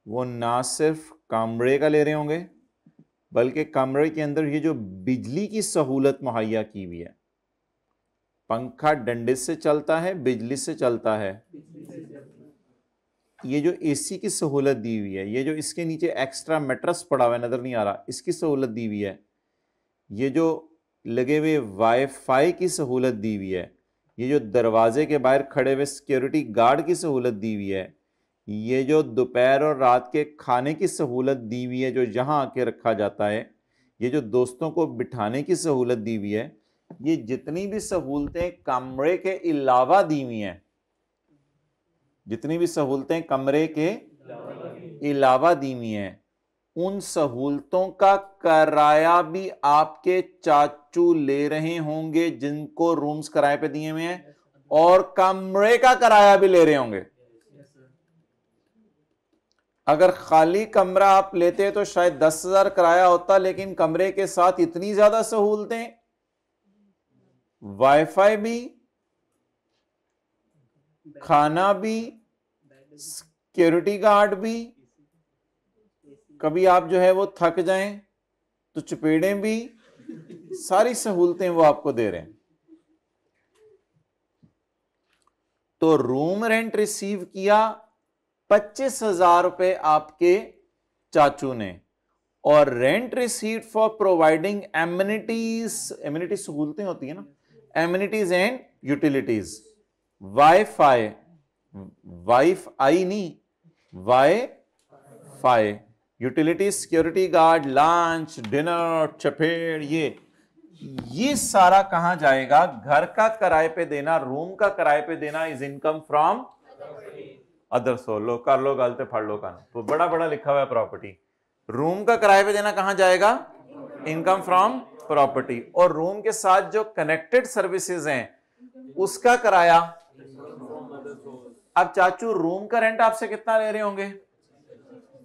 वो ना सिर्फ कमरे का ले रहे होंगे बल्कि कमरे के अंदर ये जो बिजली की सहूलत मुहैया की हुई है, पंखा डंडे से चलता है, बिजली से चलता है, ये जो एसी की सहूलत दी हुई है, ये जो इसके नीचे एक्स्ट्रा मैट्रेस पड़ा हुआ है नजर नहीं आ रहा, इसकी सहूलत दी हुई है, ये जो लगे हुए वाईफाई की सहूलत दी हुई है, ये जो दरवाजे के बाहर खड़े हुए सिक्योरिटी गार्ड की सहूलत दी हुई है, ये जो दोपहर और रात के खाने की सहूलत दी हुई है जो यहाँ आके रखा जाता है, ये जो दोस्तों को बिठाने की सहूलत दी हुई है, ये जितनी भी सहूलतें कमरे के अलावा दी हुई हैं, जितनी भी सहूलतें कमरे के अलावा दी हुई हैं, उन सहूलतों का किराया भी आपके चाचू ले रहे होंगे जिनको रूम्स किराए पे दिए हुए हैं, और कमरे का किराया भी ले रहे होंगे। अगर खाली कमरा आप लेते तो शायद 10,000 किराया होता, लेकिन कमरे के साथ इतनी ज्यादा सहूलतें, वाईफाई भी, खाना भी, सिक्योरिटी गार्ड भी, कभी आप जो है वो थक जाएं तो चपेड़ें भी, सारी सहूलतें वो आपको दे रहे हैं। तो रूम रेंट रिसीव किया 25,000 रुपए आपके चाचू ने, और rent receive for providing amenities, amenities सहूलतें होती है ना, amenities and utilities, wifi, wifi नहीं, wifi, utility, security guard, lunch, dinner, चपेड़, ये सारा कहां जाएगा? घर का किराए पे देना, रूम का किराए पे देना is income from other source. लो कर लो गलते फड़ लो कान, तो बड़ा बड़ा लिखा हुआ है प्रॉपर्टी। रूम का किराए पे देना कहां जाएगा? Income from property. और रूम के साथ जो कनेक्टेड सर्विसेज हैं उसका किराया, अब चाचू रूम का रेंट आपसे कितना ले रहे होंगे?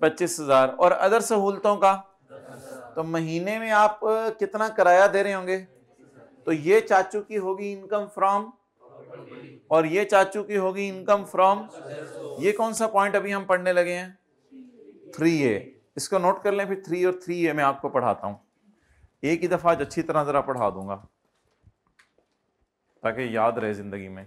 25,000, और अदर सहूलतों का तो महीने में आप कितना किराया दे रहे होंगे? तो ये चाचू की होगी इनकम फ्रॉम, और ये चाचू की होगी इनकम फ्रॉम। ये कौन सा पॉइंट अभी हम पढ़ने लगे हैं? 3A। इसको नोट कर लें, फिर 3 और 3A मैं आपको पढ़ाता हूं। एक ही दफा आज अच्छी तरह जरा पढ़ा दूंगा ताकि याद रहे जिंदगी में।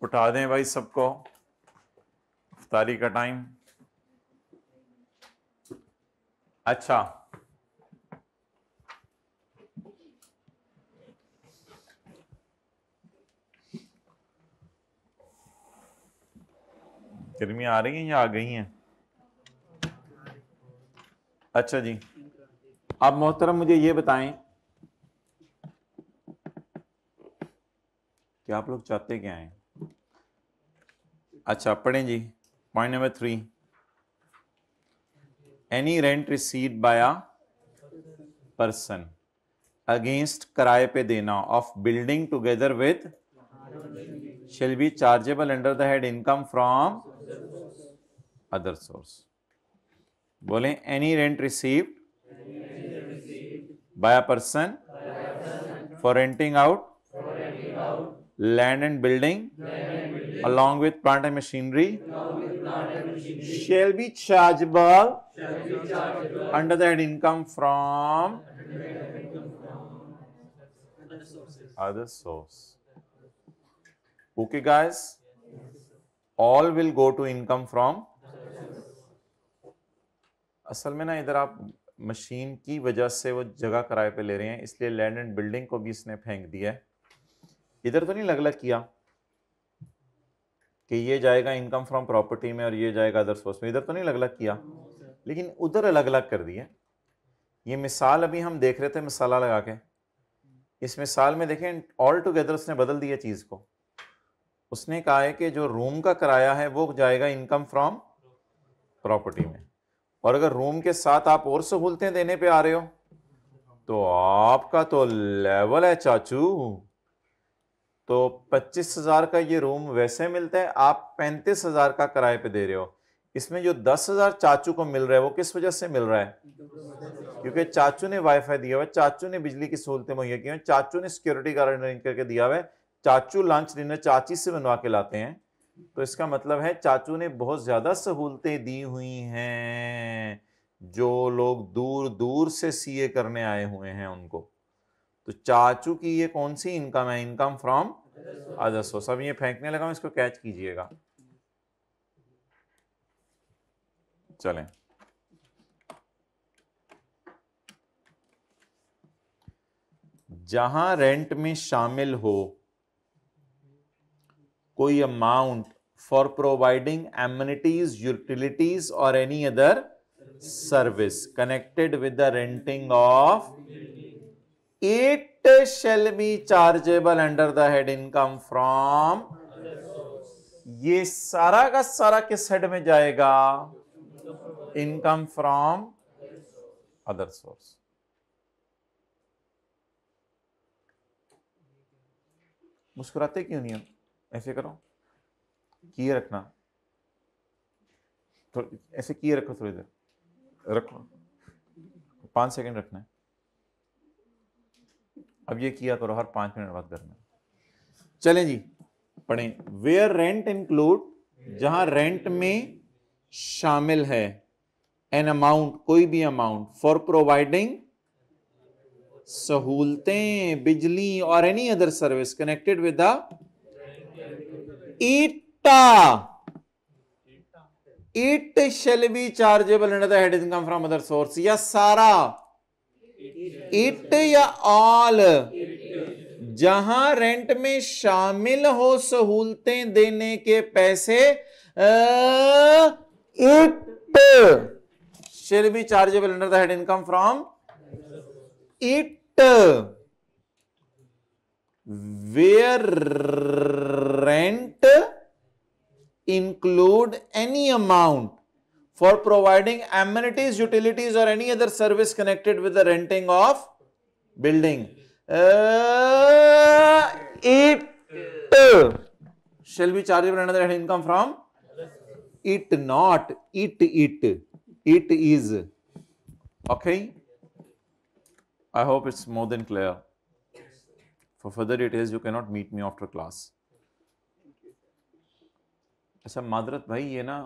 उठा दें भाई सबको, इफ्तारी का टाइम। अच्छा, गर्मियां आ रही हैं या आ गई हैं? अच्छा जी, अब मोहतरम मुझे ये बताएं कि आप लोग चाहते क्या हैं? अच्छा पढ़ें जी, point number 3। Any rent received by a person against किराए पे देना of building together with shall be chargeable under the head income from other source। बोलें, any rent received by a person for renting out land and building along with plant and machinery shall be chargeable under the head income from other source। Okay guys, all will go to income from। असल में ना इधर आप machine की वजह से वो जगह किराए पे ले रहे हैं, इसलिए लैंड एंड बिल्डिंग को भी इसने फेंक दिया है। इधर तो नहीं अलग अलग किया कि ये जाएगा इनकम फ्रॉम प्रॉपर्टी में और ये जाएगा अदर सोर्स में, इधर तो नहीं अलग अलग किया, लेकिन उधर अलग अलग कर दिया। ये मिसाल अभी हम देख रहे थे मसाला लगा के, इस मिसाल में देखें ऑल टुगेदर उसने बदल दिया चीज को। उसने कहा है कि जो रूम का किराया है वो जाएगा इनकम फ्रॉम प्रॉपर्टी में, और अगर रूम के साथ आप और सहूलतें देने पे आ रहे हो तो आपका तो लेवल है चाचू। तो 25,000 का ये रूम वैसे मिलता है, आप 35,000 का किराए पे दे रहे हो। इसमें जो 10,000 चाचू को मिल रहा है वो किस वजह से मिल रहा है? क्योंकि चाचू ने वाईफाई दिया हुआ है, चाचू ने बिजली की सहूलतें मुहैया की हैं, चाचू ने सिक्योरिटी गार्ड अरेंज करके दिया हुआ है, चाचू लंच डिनर चाची से बनवा के लाते हैं। तो इसका मतलब है चाचू ने बहुत ज्यादा सहूलतें दी हुई हैं जो लोग दूर दूर से सीए करने आए हुए हैं उनको। तो चाचू की ये कौन सी इनकम है? Income from other source. अब ये फेंकने लगा हूं, इसको कैच कीजिएगा। चलें, जहां रेंट में शामिल हो कोई amount for providing amenities, utilities और any other service connected with the renting of it shall be chargeable under the head income from. ये सारा का सारा किस हेड में जाएगा? Income from other source. मुस्कुराते क्यों नहीं हो? ऐसे करो, किए रखना, थोड़ी ऐसे किए रखो, थोड़ी देर रखो, 5 सेकंड रखना है। अब ये किया करो, हर 5 मिनट बाद करना। चलें जी, पढ़ें। वेयर रेंट इंक्लूड, जहां रेंट में शामिल है एन अमाउंट, कोई भी अमाउंट, फॉर प्रोवाइडिंग सहूलतें, बिजली और any other service connected with the eta, it shall be chargeable under the head income from other source, या सारा, इट या ऑल, जहां रेंट में शामिल हो सहूलतें देने के पैसे, it shall be chargeable under the head income from it. Where rent include any amount for providing amenities, utilities or any other service connected with the renting of building, it shall be chargeable under the head income from it, not it is. Okay, I hope it's more than clear. For further details you cannot meet me after class. अच्छा मादरत भाई, ये ना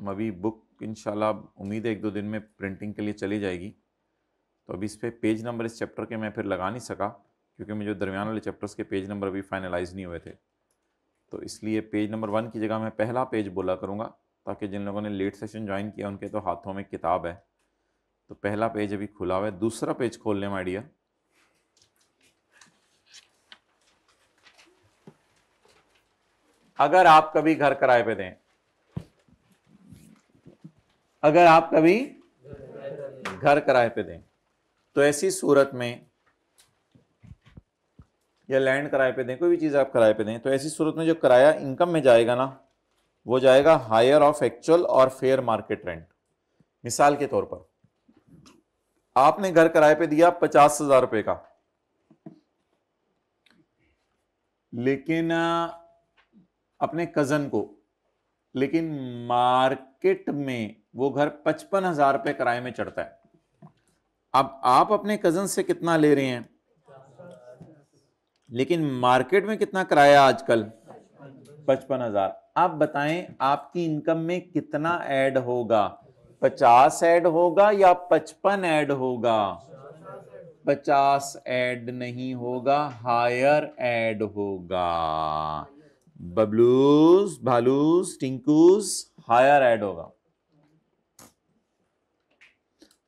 अभी book इंशाल्लाह उम्मीद है 1-2 दिन में प्रिंटिंग के लिए चली जाएगी, तो अभी इस पे पेज नंबर इस चैप्टर के मैं फिर लगा नहीं सका, क्योंकि मुझे दरमियान वाले चैप्टर्स के पेज नंबर अभी फाइनलाइज नहीं हुए थे, तो इसलिए पेज नंबर 1 की जगह मैं पहला पेज बोला करूँगा, ताकि जिन लोगों ने लेट सेशन ज्वाइन किया उनके तो हाथों में किताब है, तो पहला पेज अभी खुला हुआ है। दूसरा पेज खोल लें माय डियर। अगर आप कभी घर किराए पे दें, अगर आप कभी घर किराए पे दें, तो ऐसी सूरत में, या लैंड किराए पे दें, कोई भी चीज आप किराए पे दें, तो ऐसी सूरत में जो किराया इनकम में जाएगा ना, वो जाएगा हायर ऑफ एक्चुअल और फेयर मार्केट रेंट। मिसाल के तौर पर आपने घर किराए पे दिया 50,000 रुपए का, लेकिन अपने कजन को, लेकिन मार्केट में वो घर 55,000 रुपए किराए में चढ़ता है। अब आप अपने कजन से कितना ले रहे हैं, लेकिन मार्केट में कितना किराया आजकल, 55,000। आप बताएं आपकी इनकम में कितना ऐड होगा, 50 ऐड होगा या 55 ऐड होगा? 50 ऐड नहीं होगा, हायर ऐड होगा। बबलूस, भालूस, टिंकूस, हायर ऐड होगा।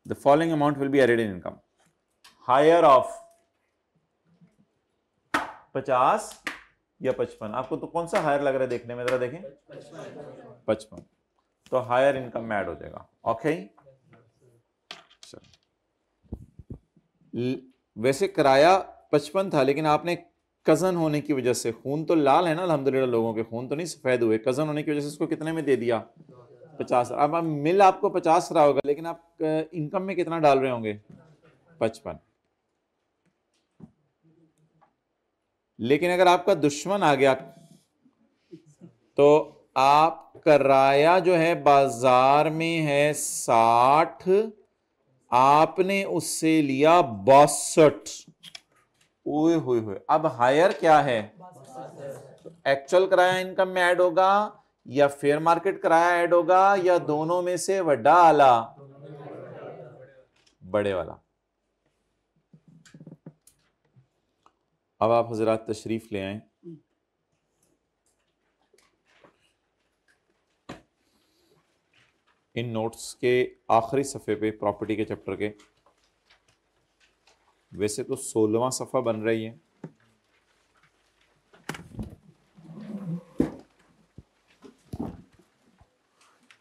The following amount will be added in income. Higher of 50 या 55, आपको तो कौन सा हायर लग रहा है देखने में, जरा देखें। 55, तो हायर इनकम में ऐड हो जाएगा। ओके, वैसे किराया 55 था, लेकिन आपने कजन होने की वजह से, खून तो लाल है ना अल्हम्दुलिल्लाह, लोगों के खून तो नहीं सफेद हुए, कजन होने की वजह से उसको कितने में दे दिया, 50। अब मिल आपको 50 रहा होगा, लेकिन आप इनकम में कितना डाल रहे होंगे, 55। लेकिन अगर आपका दुश्मन आ गया, तो आप किराया जो है बाजार में है 60, आपने उससे लिया 62। ओए होए होए, अब हायर क्या है, तो एक्चुअल किराया इनकम में ऐड होगा या फेयर मार्केट किराया ऐड होगा, या दोनों में से वड्डा आला, बड़े वाला। अब आप हजरात तशरीफ ले आए। इन नोट्स के आखिरी सफ़े पे, प्रॉपर्टी के चैप्टर के, वैसे तो 16वां सफ़ा बन रही है,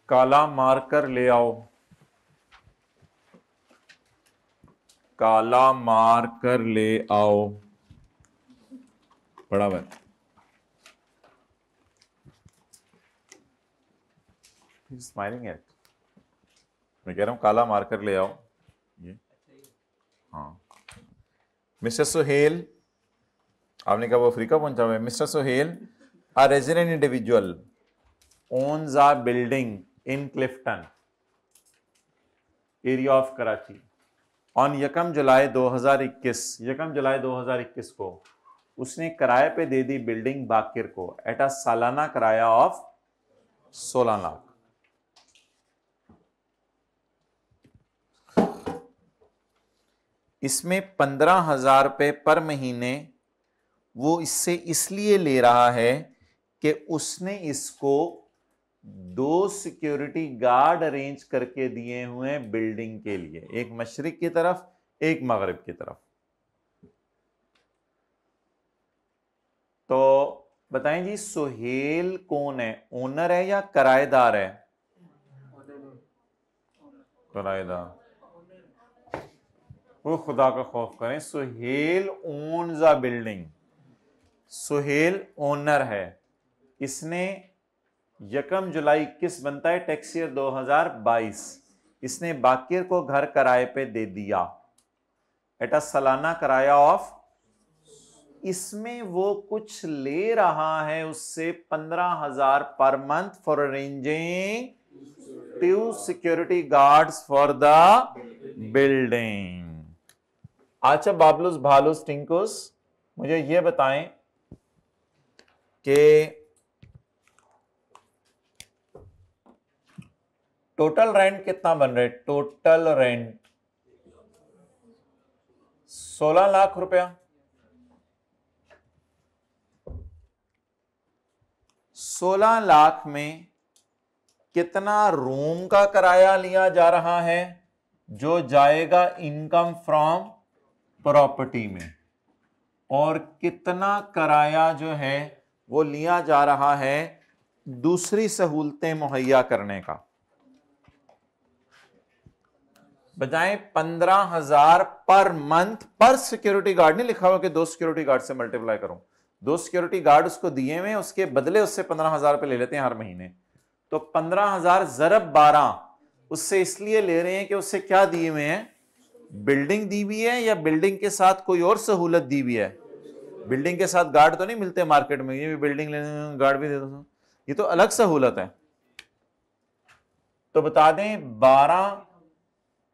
काला मार्कर ले आओ, काला मार्कर ले आओ, बराबर। स्माइलिंग एट, मैं कह रहा हूं काला मार्कर ले आओ। ये हाँ, मिस्टर सुहेल, आपने कहा वो अफ्रीका पहुंचा हुआ है। Mister Sohail, a resident individual owns a building in Clifton, area of Karachi. On 1 जुलाई 2021 को उसने किराए पे दे दी बिल्डिंग बाकिर को एट अ सालाना किराया ऑफ 16 लाख। इसमें 15,000 रुपये पर महीने वो इससे इसलिए ले रहा है कि उसने इसको 2 सिक्योरिटी गार्ड अरेंज करके दिए हुए हैं बिल्डिंग के लिए, एक मशरिक की तरफ एक मगरिब की तरफ। तो बताएं जी, सुहेल कौन है, ओनर है या किराएदार है? किराएदार। वो खुदा का खौफ करें, Suhail owns a building, Suhail owner है। इसने 1 जुलाई 21 बनता है टैक्स ईयर 2022, इसने बाकिर को घर किराए पे दे दिया एट अ सालाना किराया ऑफ, इसमें वो कुछ ले रहा है उससे 15,000 per month for arranging 2 security guards for the building. अच्छा बाबलूस भालूस टिंकुस, मुझे ये बताएं कि टोटल रेंट कितना बन रहा है? टोटल रेंट 16 लाख रुपया। 16 लाख में कितना रूम का किराया लिया जा रहा है जो जाएगा इनकम फ्रॉम प्रॉपर्टी में, और कितना किराया जो है वो लिया जा रहा है दूसरी सहूलतें मुहैया करने का? बजाय 15,000 पर मंथ पर सिक्योरिटी गार्ड, नहीं लिखा हुआ कि 2 सिक्योरिटी गार्ड से मल्टीप्लाई करूं, 2 सिक्योरिटी गार्ड उसको दिए हुए, उसके बदले उससे 15,000 रुपए ले लेते हैं हर महीने। तो 15,000 ज़रब 12 उससे इसलिए ले रहे हैं कि उससे क्या दिए हुए हैं? बिल्डिंग दी हुई है, या बिल्डिंग के साथ कोई और सहूलत दी हुई है? बिल्डिंग के साथ गार्ड तो नहीं मिलते मार्केट में, ये भी बिल्डिंग लेने गार्ड भी दे दो, ये तो अलग सहूलत है। तो बता दें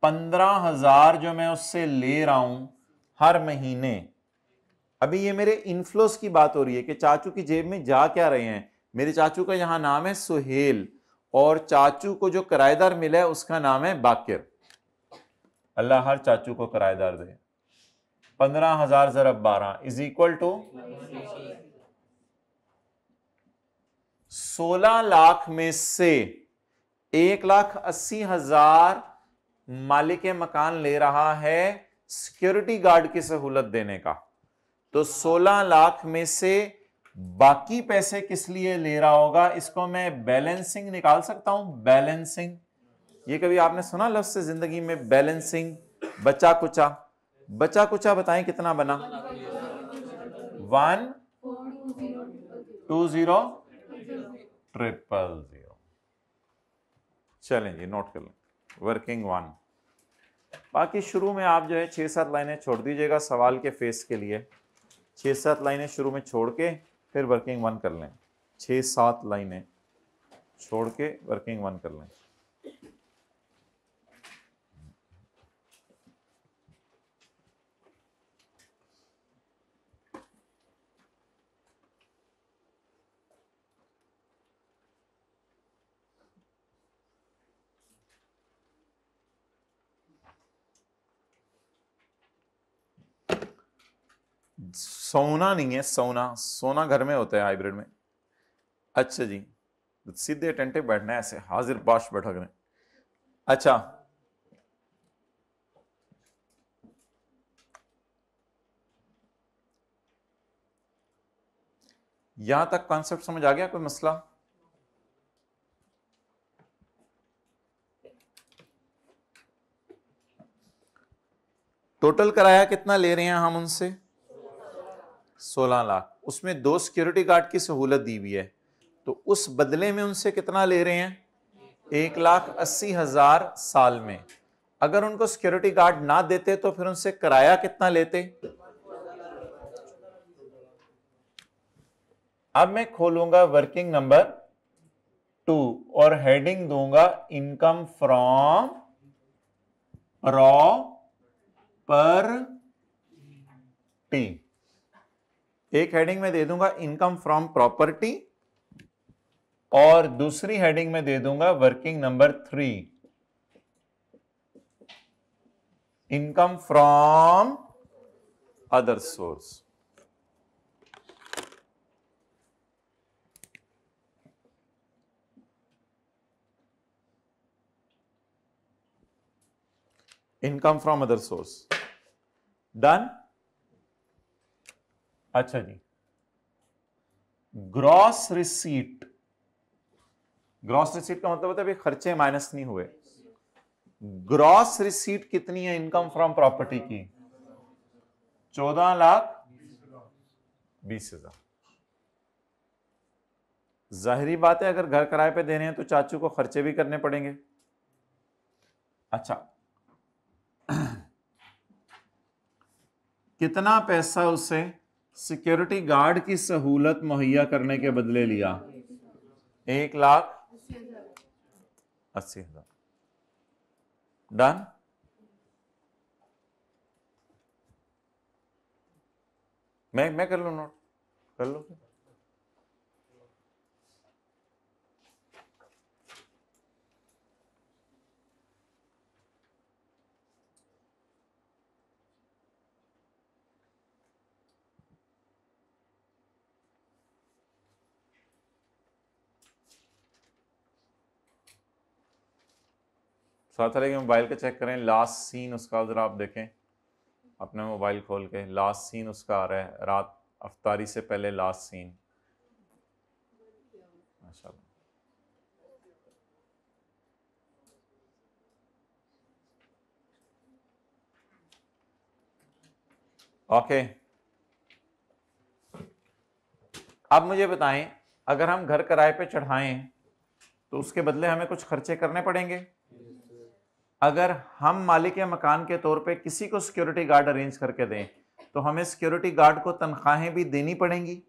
15,000 जो मैं उससे ले रहा हूं हर महीने, अभी ये मेरे इनफ्लोस की बात हो रही है कि चाचू की जेब में जा क्या रहे हैं। मेरे चाचू का यहां नाम है सुहेल, और चाचू को जो किराएदार मिला है उसका नाम है बाकिर। अल्लाह हर चाचू को किराएदार दे। 15,000 ज़रब 12 इज इक्वल टू 16 लाख में से 1,80,000 मालिक मकान ले रहा है सिक्योरिटी गार्ड की सहूलत देने का। तो 16 लाख में से बाकी पैसे किस लिए ले रहा होगा? इसको मैं बैलेंसिंग निकाल सकता हूं, बैलेंसिंग। ये कभी आपने सुना लफ्ज़ से जिंदगी में, बैलेंसिंग? बचा कुचा, बचा कुचा बताएं कितना बना? 1,20,000,000। चलें जी, नोट कर लें, वर्किंग 1। बाकी शुरू में आप जो है 6-7 लाइनें छोड़ दीजिएगा सवाल के फेस के लिए, 6-7 लाइनें शुरू में छोड़ के फिर वर्किंग 1 कर लें, 6-7 लाइनें छोड़ के वर्किंग 1 कर लें। सोना नहीं है, सोना, सोना घर में होता है हाइब्रिड में। अच्छा जी, सीधे अटेंटिव बैठना है, ऐसे हाजिर बाश बैठा करें। अच्छा, यहां तक कॉन्सेप्ट समझ आ गया? कोई मसला? टोटल किराया कितना ले रहे हैं हम उनसे? 16 लाख। उसमें 2 सिक्योरिटी गार्ड की सहूलत दी हुई है, तो उस बदले में उनसे कितना ले रहे हैं? 1,80,000 साल में। अगर उनको सिक्योरिटी गार्ड ना देते तो फिर उनसे किराया कितना लेते? अब मैं खोलूंगा वर्किंग नंबर 2 और हेडिंग दूंगा इनकम फ्रॉम प्रॉपर्टी। एक हेडिंग में दे दूंगा इनकम फ्रॉम प्रॉपर्टी और दूसरी हेडिंग में दे दूंगा working number 3 income from other source. Income from other source done. अच्छा जी, ग्रॉस रिसीट। ग्रॉस रिसीट का मतलब होता है खर्चे माइनस नहीं हुए। ग्रॉस रिसीट कितनी है इनकम फ्रॉम प्रॉपर्टी की? 14,20,000। जाहिरी बात है अगर घर किराए पे देने हैं तो चाचू को खर्चे भी करने पड़ेंगे। अच्छा, कितना पैसा उसे सिक्योरिटी गार्ड की सहूलत मुहैया करने के बदले लिया? 1,80,000। डन। मैं कर लू नोट, कर लो। साथ रहे मोबाइल के चेक करें, लास्ट सीन उसका जरा आप देखें अपना मोबाइल खोल के। लास्ट सीन उसका आ रहा है रात अफ्तारी से पहले, लास्ट सीन। माशाल्लाह। ओके, अब मुझे बताएं अगर हम घर किराए पे चढ़ाएं तो उसके बदले हमें कुछ खर्चे करने पड़ेंगे। अगर हम मालिक मकान के तौर पे किसी को सिक्योरिटी गार्ड अरेंज करके दें तो हमें सिक्योरिटी गार्ड को तनख्वाहें भी देनी पड़ेंगी।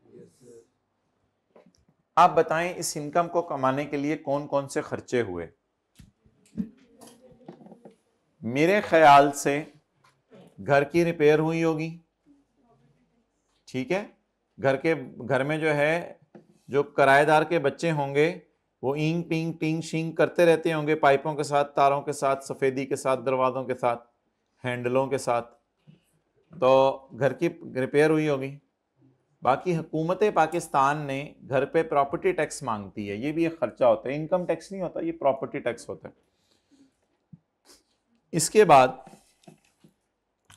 आप बताएं इस इनकम को कमाने के लिए कौन कौन से खर्चे हुए? मेरे ख्याल से घर की रिपेयर हुई होगी, ठीक है। घर में जो है जो किराएदार के बच्चे होंगे वो ईंग पिंग टिंग शिंग करते रहते होंगे, पाइपों के साथ, तारों के साथ, सफेदी के साथ, दरवाजों के साथ, हैंडलों के साथ, तो घर की रिपेयर हुई होगी। बाकी हुकूमत पाकिस्तान ने घर पे प्रॉपर्टी टैक्स मांगती है, ये भी एक खर्चा होता है, इनकम टैक्स नहीं होता, ये प्रॉपर्टी टैक्स होता है। इसके बाद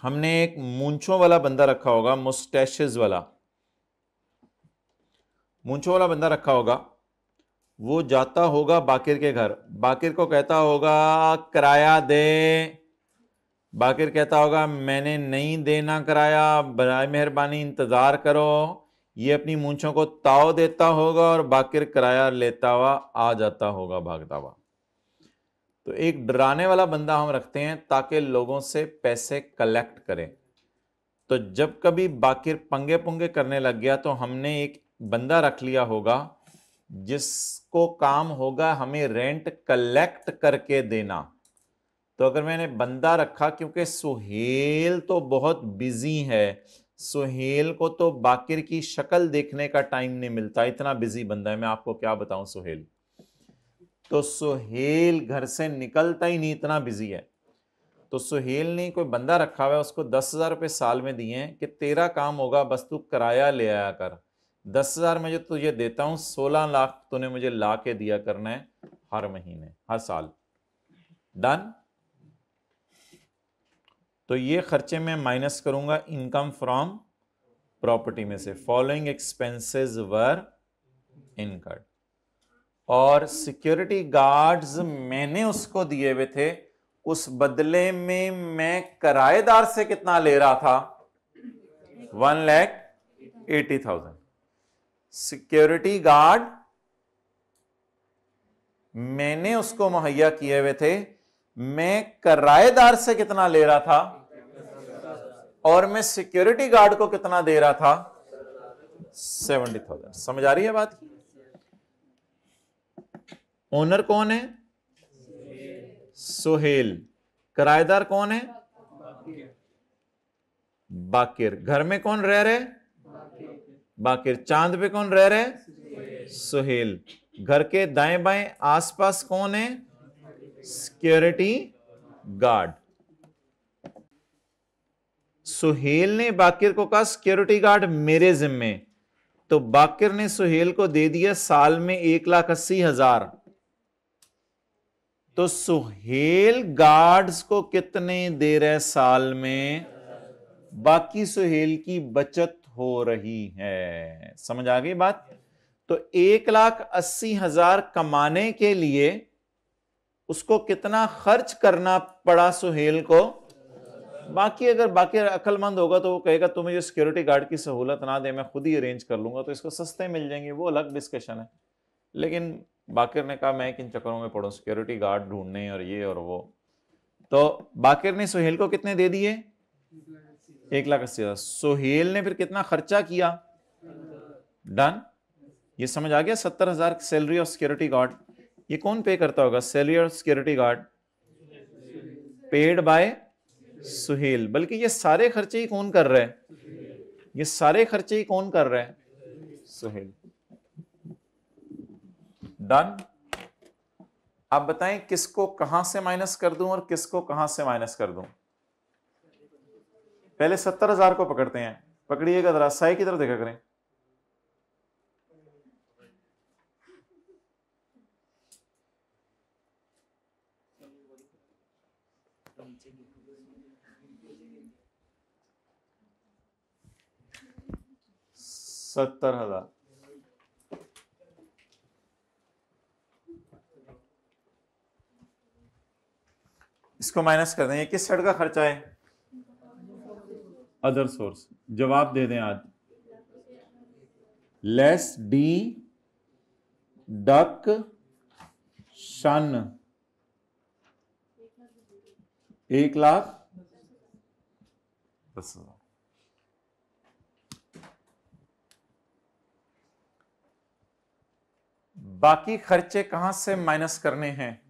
हमने एक मूंछों वाला बंदा रखा होगा, मुस्टैशेस वाला, मूंछों वाला बंदा रखा होगा। वो जाता होगा बाकिर के घर, बाकिर को कहता होगा किराया दे। बाकिर कहता होगा मैंने नहीं देना किराया, बराए मेहरबानी इंतजार करो। ये अपनी मूंछों को ताव देता होगा और बाकिर किराया लेता हुआ आ जाता होगा भागता हुआ। तो एक डराने वाला बंदा हम रखते हैं ताकि लोगों से पैसे कलेक्ट करें। तो जब कभी बाकिर पंगे पुंगे करने लग गया तो हमने एक बंदा रख लिया होगा जिसको काम होगा हमें रेंट कलेक्ट करके देना। तो अगर मैंने बंदा रखा, क्योंकि सुहेल तो बहुत बिजी है, सुहेल को तो बाकिर की शक्ल देखने का टाइम नहीं मिलता, इतना बिजी बंदा है, मैं आपको क्या बताऊं सुहेल। तो सुहेल घर से निकलता ही नहीं, इतना बिजी है। तो सुहेल ने कोई बंदा रखा हुआ है, उसको 10,000 रुपये साल में दिए हैं कि तेरा काम होगा बस तू किराया ले आया कर। 10,000 में जो तुझे देता हूं 16 लाख तूने मुझे ला के दिया करना है हर महीने, हर साल। डन। तो ये खर्चे मैं माइनस करूंगा इनकम फ्रॉम प्रॉपर्टी में से। फॉलोइंग एक्सपेंसेस वर इनकर्ड। और सिक्योरिटी गार्ड्स मैंने उसको दिए हुए थे, उस बदले में मैं किराएदार से कितना ले रहा था? 1,80,000। सिक्योरिटी गार्ड मैंने उसको मुहैया किए हुए थे, मैं किराएदार से कितना ले रहा था और मैं सिक्योरिटी गार्ड को कितना दे रहा था? 70,000। समझ आ रही है बात? ओनर कौन है? सुहेल। किराएदार कौन है? बाकिर। घर में कौन रह रहे? बाकिर। चांद पे कौन रह रहे? सुहेल। घर के दाएं बाएं आसपास कौन है? Security guard. सुहेल ने बाकिर को कहा सिक्योरिटी गार्ड मेरे जिम्मे, तो बाकिर ने सुहेल को दे दिया साल में 1,80,000। तो सुहेल गार्ड्स को कितने दे रहे साल में? बाकी सुहेल की बचत हो रही है। समझ आ गई बात? तो 1,80,000 कमाने के लिए उसको कितना खर्च करना पड़ा सुहेल को? बाकी अगर बाकी अक्लमंद होगा तो वो कहेगा तुम मुझे सिक्योरिटी गार्ड की सहूलत ना दे, मैं खुद ही अरेंज कर लूंगा, तो इसको सस्ते मिल जाएंगे, वो अलग डिस्कशन है। लेकिन बाकिर ने कहा मैं किन चक्करों में पढ़ूं, सिक्योरिटी गार्ड ढूंढने और ये और वो। तो बाकिर ने सुहेल को कितने दे दिए? 1,80,000। सुहेल ने फिर कितना खर्चा किया? डन। ये समझ आ गया? 70,000 सैलरी ऑफ सिक्योरिटी गार्ड। ये कौन पे करता होगा? Salary of security guard paid by Suhail. बल्कि ये सारे खर्चे ही कौन कर रहा है? ये सारे खर्चे ही कौन कर रहा है? सुहेल। डन। आप बताएं किसको कहां से माइनस कर दूं और किसको कहां से माइनस कर दूं? पहले 70,000 को पकड़ते हैं। पकड़िएगा जरा, साई की तरफ देखा करें। $70,000। इसको माइनस कर दें। ये किस साइड का खर्चा है? Other source. जवाब दे दें आज। लेस डी डक शन 1,10,000। बाकी खर्चे कहां से माइनस करने हैं?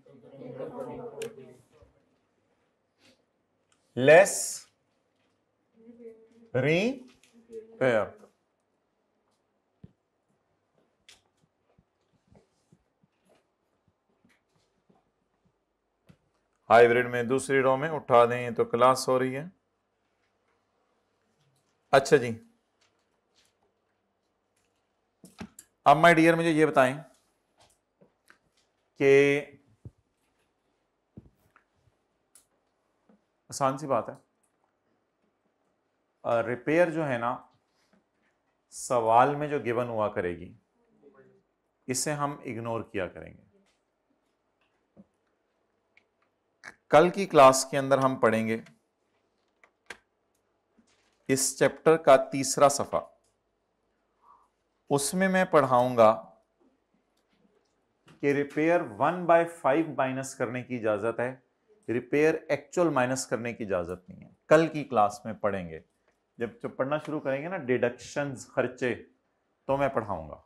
Less repair. हाइब्रिड में दूसरी रो में उठा दें तो क्लास हो रही है। अच्छा जी, अब माय डियर मुझे ये बताएं कि आसान सी बात है, रिपेयर जो है ना सवाल में जो गिवन हुआ करेगी इसे हम इग्नोर किया करेंगे। कल की क्लास के अंदर हम पढ़ेंगे इस चैप्टर का 3रा सफ़ा। उसमें मैं पढ़ाऊंगा कि रिपेयर 1/5 माइनस करने की इजाजत है, रिपेयर एक्चुअल माइनस करने की इजाजत नहीं है। कल की क्लास में पढ़ेंगे, जब पढ़ना शुरू करेंगे ना डिडक्शंस खर्चे, तो मैं पढ़ाऊंगा।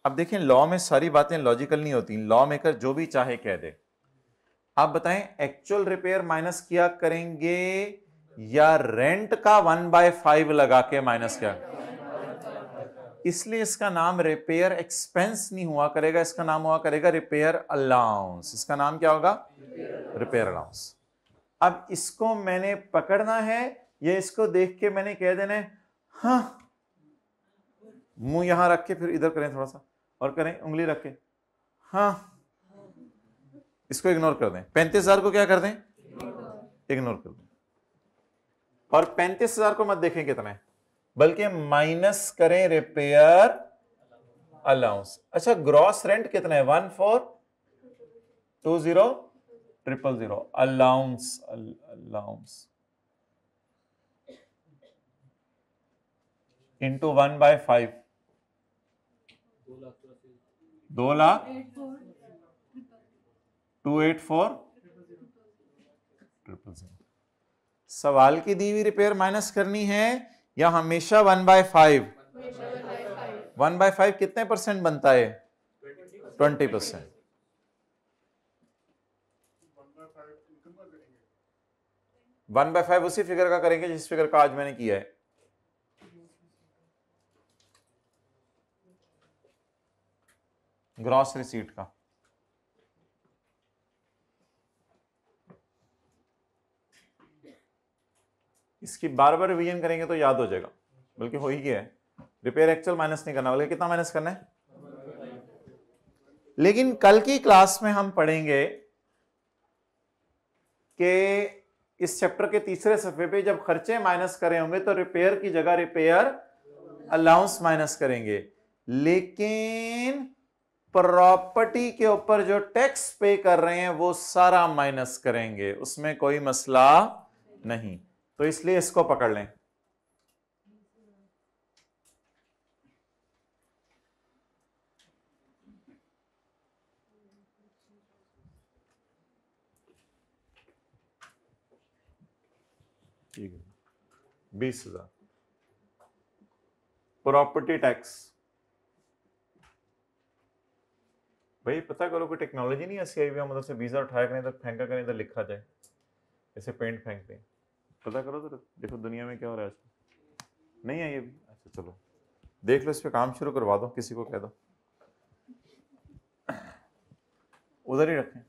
अब देखें लॉ में सारी बातें लॉजिकल नहीं होती, लॉ मेकर जो भी चाहे कह दे। आप बताएं एक्चुअल रिपेयर माइनस किया करेंगे या रेंट का 1/5 लगा के माइनस किया? इसलिए इसका नाम रिपेयर एक्सपेंस नहीं हुआ करेगा, इसका नाम हुआ करेगा रिपेयर अलाउंस। इसका नाम क्या होगा? Repair allowance. अब इसको मैंने पकड़ना है या इसको देख के मैंने कह देना है हाँ, मुंह यहां रख के फिर इधर करें थोड़ा सा और करें उंगली रख के हाँ, इसको इग्नोर कर दें। 35,000 को क्या कर दें? इग्नोर कर दें। और 35,000 को मत देखें कितना, बल्कि माइनस करें रिपेयर अलाउंस। अच्छा, ग्रॉस रेंट कितना है? 1420,000 अलाउंस इंटू 1/5 2,84,000। सवाल की दी हुई रिपेयर माइनस करनी है या हमेशा 1/5? 1/5 कितने परसेंट बनता है? 20%। 1/5 उसी फिगर का करेंगे जिस फिगर का आज मैंने किया है। ग्रॉस रिसीट का। इसकी बार बार रिवीजन करेंगे तो याद हो जाएगा, बल्कि हो ही गया है। रिपेयर एक्चुअल माइनस नहीं करना, बल्कि कितना माइनस करना है? लेकिन कल की क्लास में हम पढ़ेंगे कि इस चैप्टर के तीसरे सफे पे जब खर्चे माइनस करे होंगे तो रिपेयर की जगह रिपेयर अलाउंस माइनस करेंगे, लेकिन प्रॉपर्टी के ऊपर जो टैक्स पे कर रहे हैं वो सारा माइनस करेंगे, उसमें कोई मसला नहीं। तो इसलिए इसको पकड़ लें। ठीक है, 20,000 प्रॉपर्टी टैक्स। भाई पता करो, कोई टेक्नोलॉजी नहीं ऐसी आई हुई मतलब से 20,000 उठाया करें तो फेंका करें तो लिखा जाए, ऐसे पेंट फेंकते हैं। पता करो तो देखो दुनिया में क्या हो रहा है आजकल। नहीं आई अभी? अच्छा चलो देख लो, इस पे काम शुरू करवा दो, किसी को कह दो उधर ही रखें।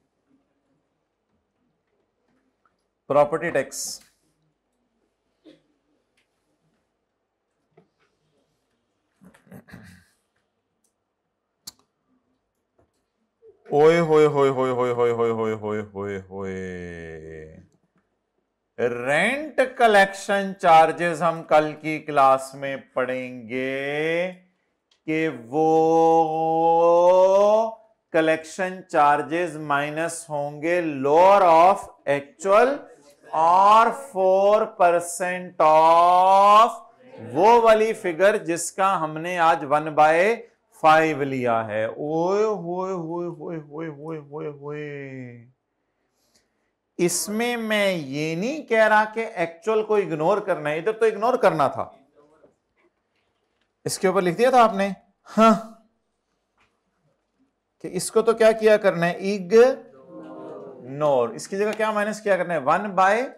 प्रॉपर्टी टैक्स ओए होए होए होए होए होए होए होए होए होए होए, रेंट कलेक्शन चार्जेस हम कल की क्लास में पढ़ेंगे कि वो कलेक्शन चार्जेस माइनस होंगे लोअर ऑफ एक्चुअल और 4% ऑफ वो वाली फिगर जिसका हमने आज 1/5 लिया है। ओए होए होए होए होए होए होए होए, इसमें मैं ये नहीं कह रहा कि एक्चुअल को इग्नोर करना है, इधर तो इग्नोर करना था, इसके ऊपर लिख दिया था आपने हाँ कि इसको तो क्या किया करना है, इग्नोर। इसकी जगह क्या माइनस किया करना है, 1/,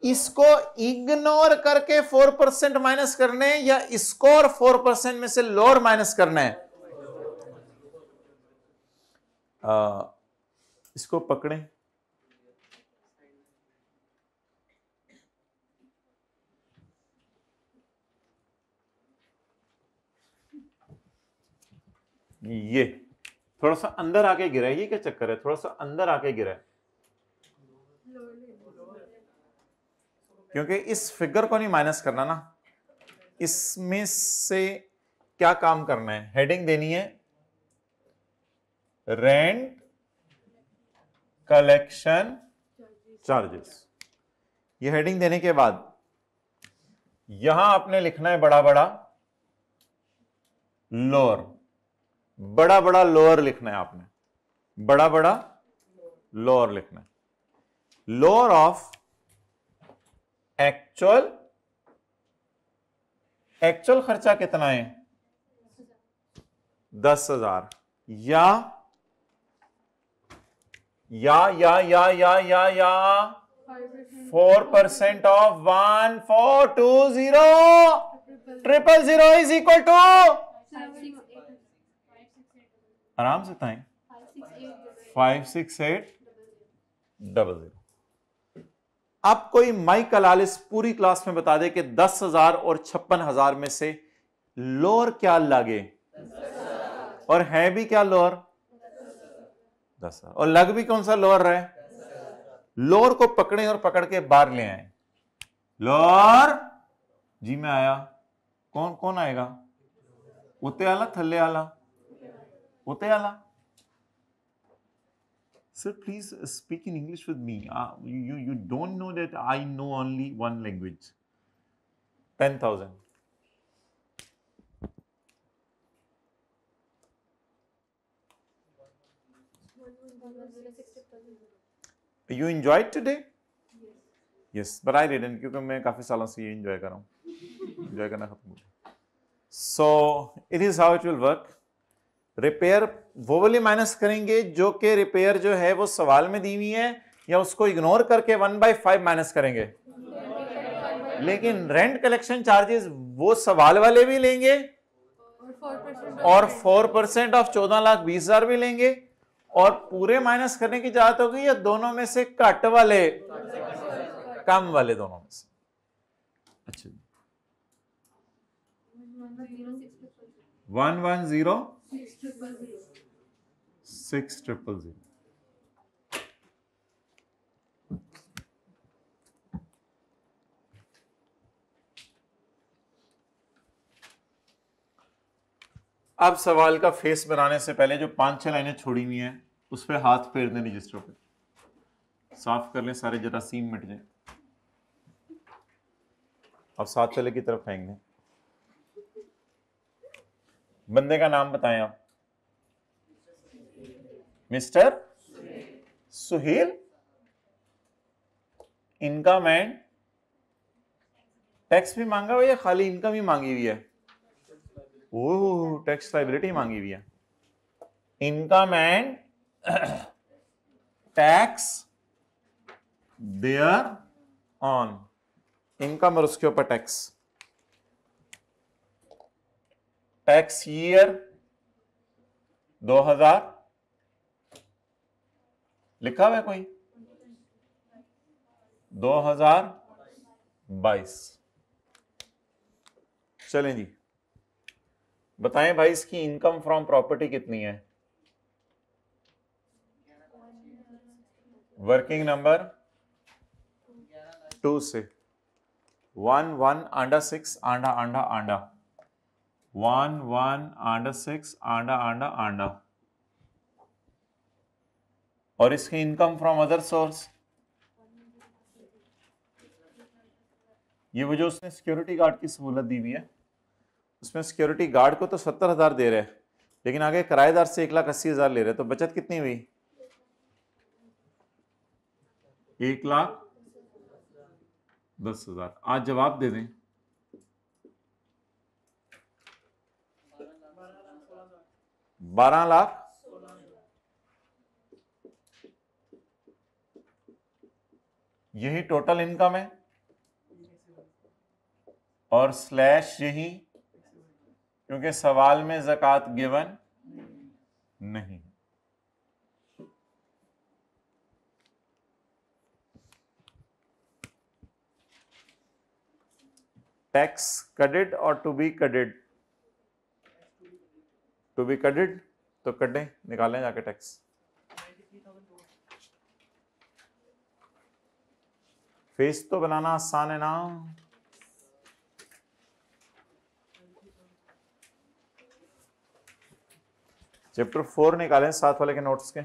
इसको इग्नोर करके 4% माइनस करने हैं या इसको और 4% में से लोअर माइनस करना है। इसको पकड़ें, ये थोड़ा सा अंदर आके गिरा है, ये क्या चक्कर है, थोड़ा सा अंदर आके गिरा है, क्योंकि इस फिगर को नहीं माइनस करना ना, इसमें से क्या काम करना है, हेडिंग देनी है रेंट कलेक्शन चार्जेस। ये हेडिंग देने के बाद यहां आपने लिखना है बड़ा बड़ा लोअर, बड़ा बड़ा लोअर लिखना है आपने, बड़ा बड़ा लोअर लिखना है, लोअर ऑफ एक्चुअल, एक्चुअल खर्चा कितना है 10,000 या 4% ऑफ 1420 इज इक्वल टू, आराम से बताएं 56800। अब कोई माइक कलालिस पूरी क्लास में बता दे कि 10,000 और 56,000 में से लोअर क्या लगे, और है भी क्या लोअर 10,000, और लग भी कौन सा लोअर रहे, लोअर को पकड़े और पकड़ के बाहर ले आए। लोअर जी में आया, कौन कौन आएगा, उते आला थल्ले आला, उते आला। Sir, please speak in English with me. You don't know that I know only one language. 10,000. You enjoyed today? Yes, but I didn't, क्योंकि मैं काफी सालों से ये enjoy कर रहा हूँ, enjoy करना खत्म हो गया। So it is how it will work. Repair वो वाली माइनस करेंगे जो कि रिपेयर जो है वो सवाल में दी हुई है, या उसको इग्नोर करके 1/5 माइनस करेंगे। लेकिन रेंट कलेक्शन चार्जेस वो सवाल वाले भी लेंगे और 4% ऑफ 14,20,000 भी लेंगे, और पूरे माइनस करने की जरूरत होगी या दोनों में से घट वाले, कम वाले दोनों में से। अच्छा 110,600,000। अब सवाल का फेस बनाने से पहले जो 5-6 लाइनें छोड़ी हुई हैं उस पर हाथ फेर दें रजिस्टर पे, साफ कर लें, सारे जरासीम मिट जाए। अब 7 वाले की तरफ फेंक दें। बंदे का नाम बताएं आप। Mister Suhail. Income and tax भी मांगा हुआ या खाली इनकम ही मांगी हुई है? ओह, टैक्स लायबिलिटी मांगी हुई है। Income and tax there on, income और उसके ऊपर टैक्स। टैक्स ईयर 2000 लिखा हुआ है कोई? 2022। चलें जी, बताएं भाई इसकी इनकम फ्रॉम प्रॉपर्टी कितनी है? वर्किंग नंबर 2 से 1 1 आंडा 6 आंडा आंडा आंडा 1 1 आंडा 6 आंडा आंडा आंडा, और इसकी इनकम फ्रॉम अदर सोर्स, ये वो जो उसने सिक्योरिटी गार्ड की सहूलत दी हुई है, उसमें सिक्योरिटी गार्ड को तो 70,000 दे रहे हैं, लेकिन आगे किराएदार से 1,80,000 ले रहे हैं, तो बचत कितनी हुई? 1,10,000। आज जवाब दे दें। 12 लाख। यही टोटल इनकम है, और स्लैश यही, क्योंकि सवाल में ज़कात गिवन नहीं। टैक्स कटेड और to be deducted? To be deducted, तो कटें, निकालें जाके टैक्स। फेस तो बनाना आसान है ना। चैप्टर 4 निकालें 7 वाले के नोट्स के।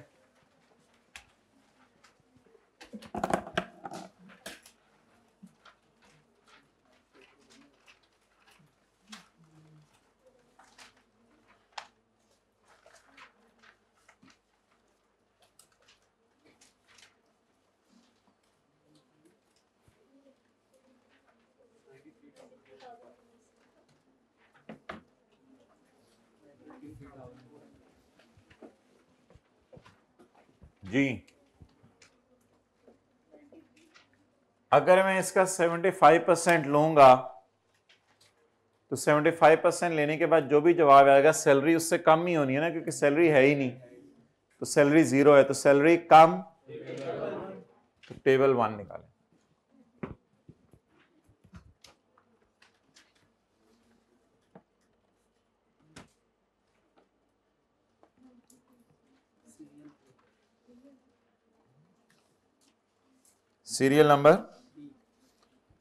जी, अगर मैं इसका 75% लूंगा तो 75% लेने के बाद जो भी जवाब आएगा, सैलरी उससे कम ही होनी है ना, क्योंकि सैलरी है ही नहीं, तो सैलरी 0 है, तो सैलरी कम, तो टेबल 1 निकालें। Serial number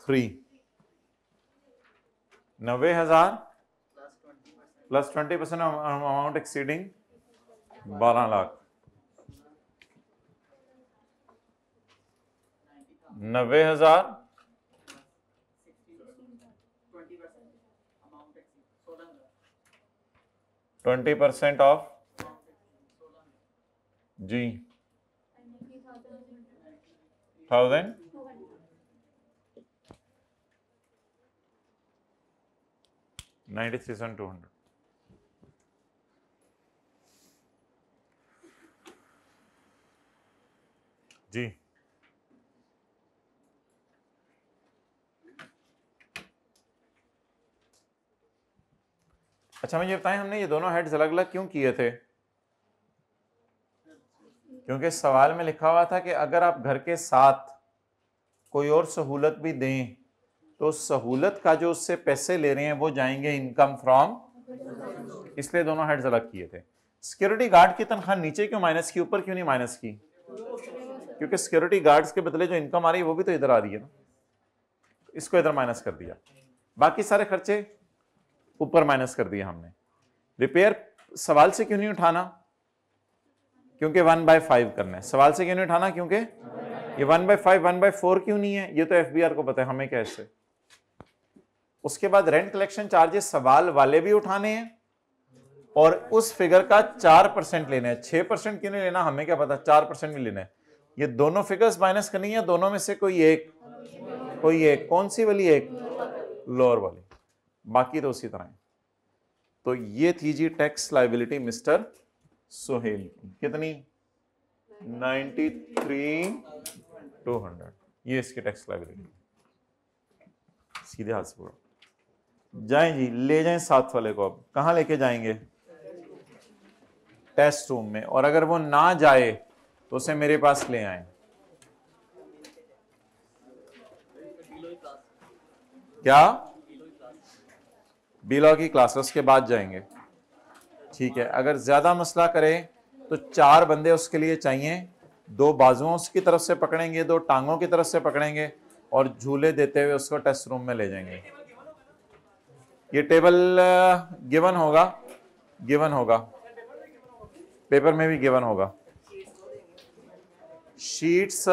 3, 90,000 plus 20% amount exceeding 12 lakh. 90,000 20% of जी 1000, 93,200 जी। अच्छा मुझे बताएं, हमने ये दोनों हेड्स अलग अलग क्यों किए थे? क्योंकि सवाल में लिखा हुआ था कि अगर आप घर के साथ कोई और सहूलत भी दें तो सहूलत का जो उससे पैसे ले रहे हैं वो जाएंगे इनकम फ्रॉम, इसलिए दोनों हेड्स अलग किए थे। सिक्योरिटी गार्ड की तनख्वाह नीचे क्यों माइनस की, ऊपर क्यों नहीं माइनस की? क्योंकि सिक्योरिटी गार्ड्स के बदले जो इनकम आ रही है वो भी तो इधर आ रही है ना, इसको इधर माइनस कर दिया। बाकी सारे खर्चे ऊपर माइनस कर दिया हमने। रिपेयर सवाल से क्यों नहीं उठाना? क्योंकि 1/5 करना है। सवाल से क्यों नहीं उठाना? क्योंकि ये 1/5 1/4 क्यों नहीं है? ये तो एफबीआर को पता है, हमें कैसे। उसके बाद रेंट कलेक्शन चार्जेस सवाल वाले भी उठाने हैं और उस फिगर का 4% लेना है। 6% क्यों नहीं लेना? हमें क्या पता, 4% भी लेना है। ये दोनों फिगर्स माइनस करनी है, दोनों में से कोई एक, कौन सी वाली? एक लोअर वाली, बाकी तो उसी तरह है। तो ये थी जी टैक्स लायबिलिटी मिस्टर सोहेल की, कितनी? 93,200। ये इसकी टैक्स लायबिलिटी। सीधे हाथ से पढ़ो। जाएं जी, ले जाएं साथ वाले को। अब कहां लेके जाएंगे? टेस्ट रूम में। और अगर वो ना जाए तो उसे मेरे पास ले आए। क्या? बीलॉ की क्लास, उसके बाद जाएंगे। ठीक है। अगर ज्यादा मसला करे तो 4 बंदे उसके लिए चाहिए, 2 बाजुओं उसकी तरफ से पकड़ेंगे, 2 टांगों की तरफ से पकड़ेंगे और झूले देते हुए उसको टेस्ट रूम में ले जाएंगे। ये टेबल गिवन होगा, पेपर में भी गिवन होगा। शीट्स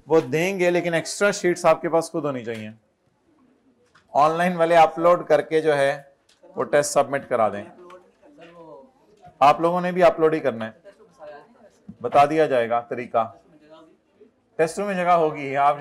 वो देंगे, लेकिन एक्स्ट्रा शीट्स आपके पास खुद होनी चाहिए। ऑनलाइन वाले अपलोड करके जो है वो टेस्ट सबमिट करा दें। आप लोगों ने भी अपलोड ही करना है, बता दिया जाएगा तरीका। टेस्ट रूम में जगह होगी, आप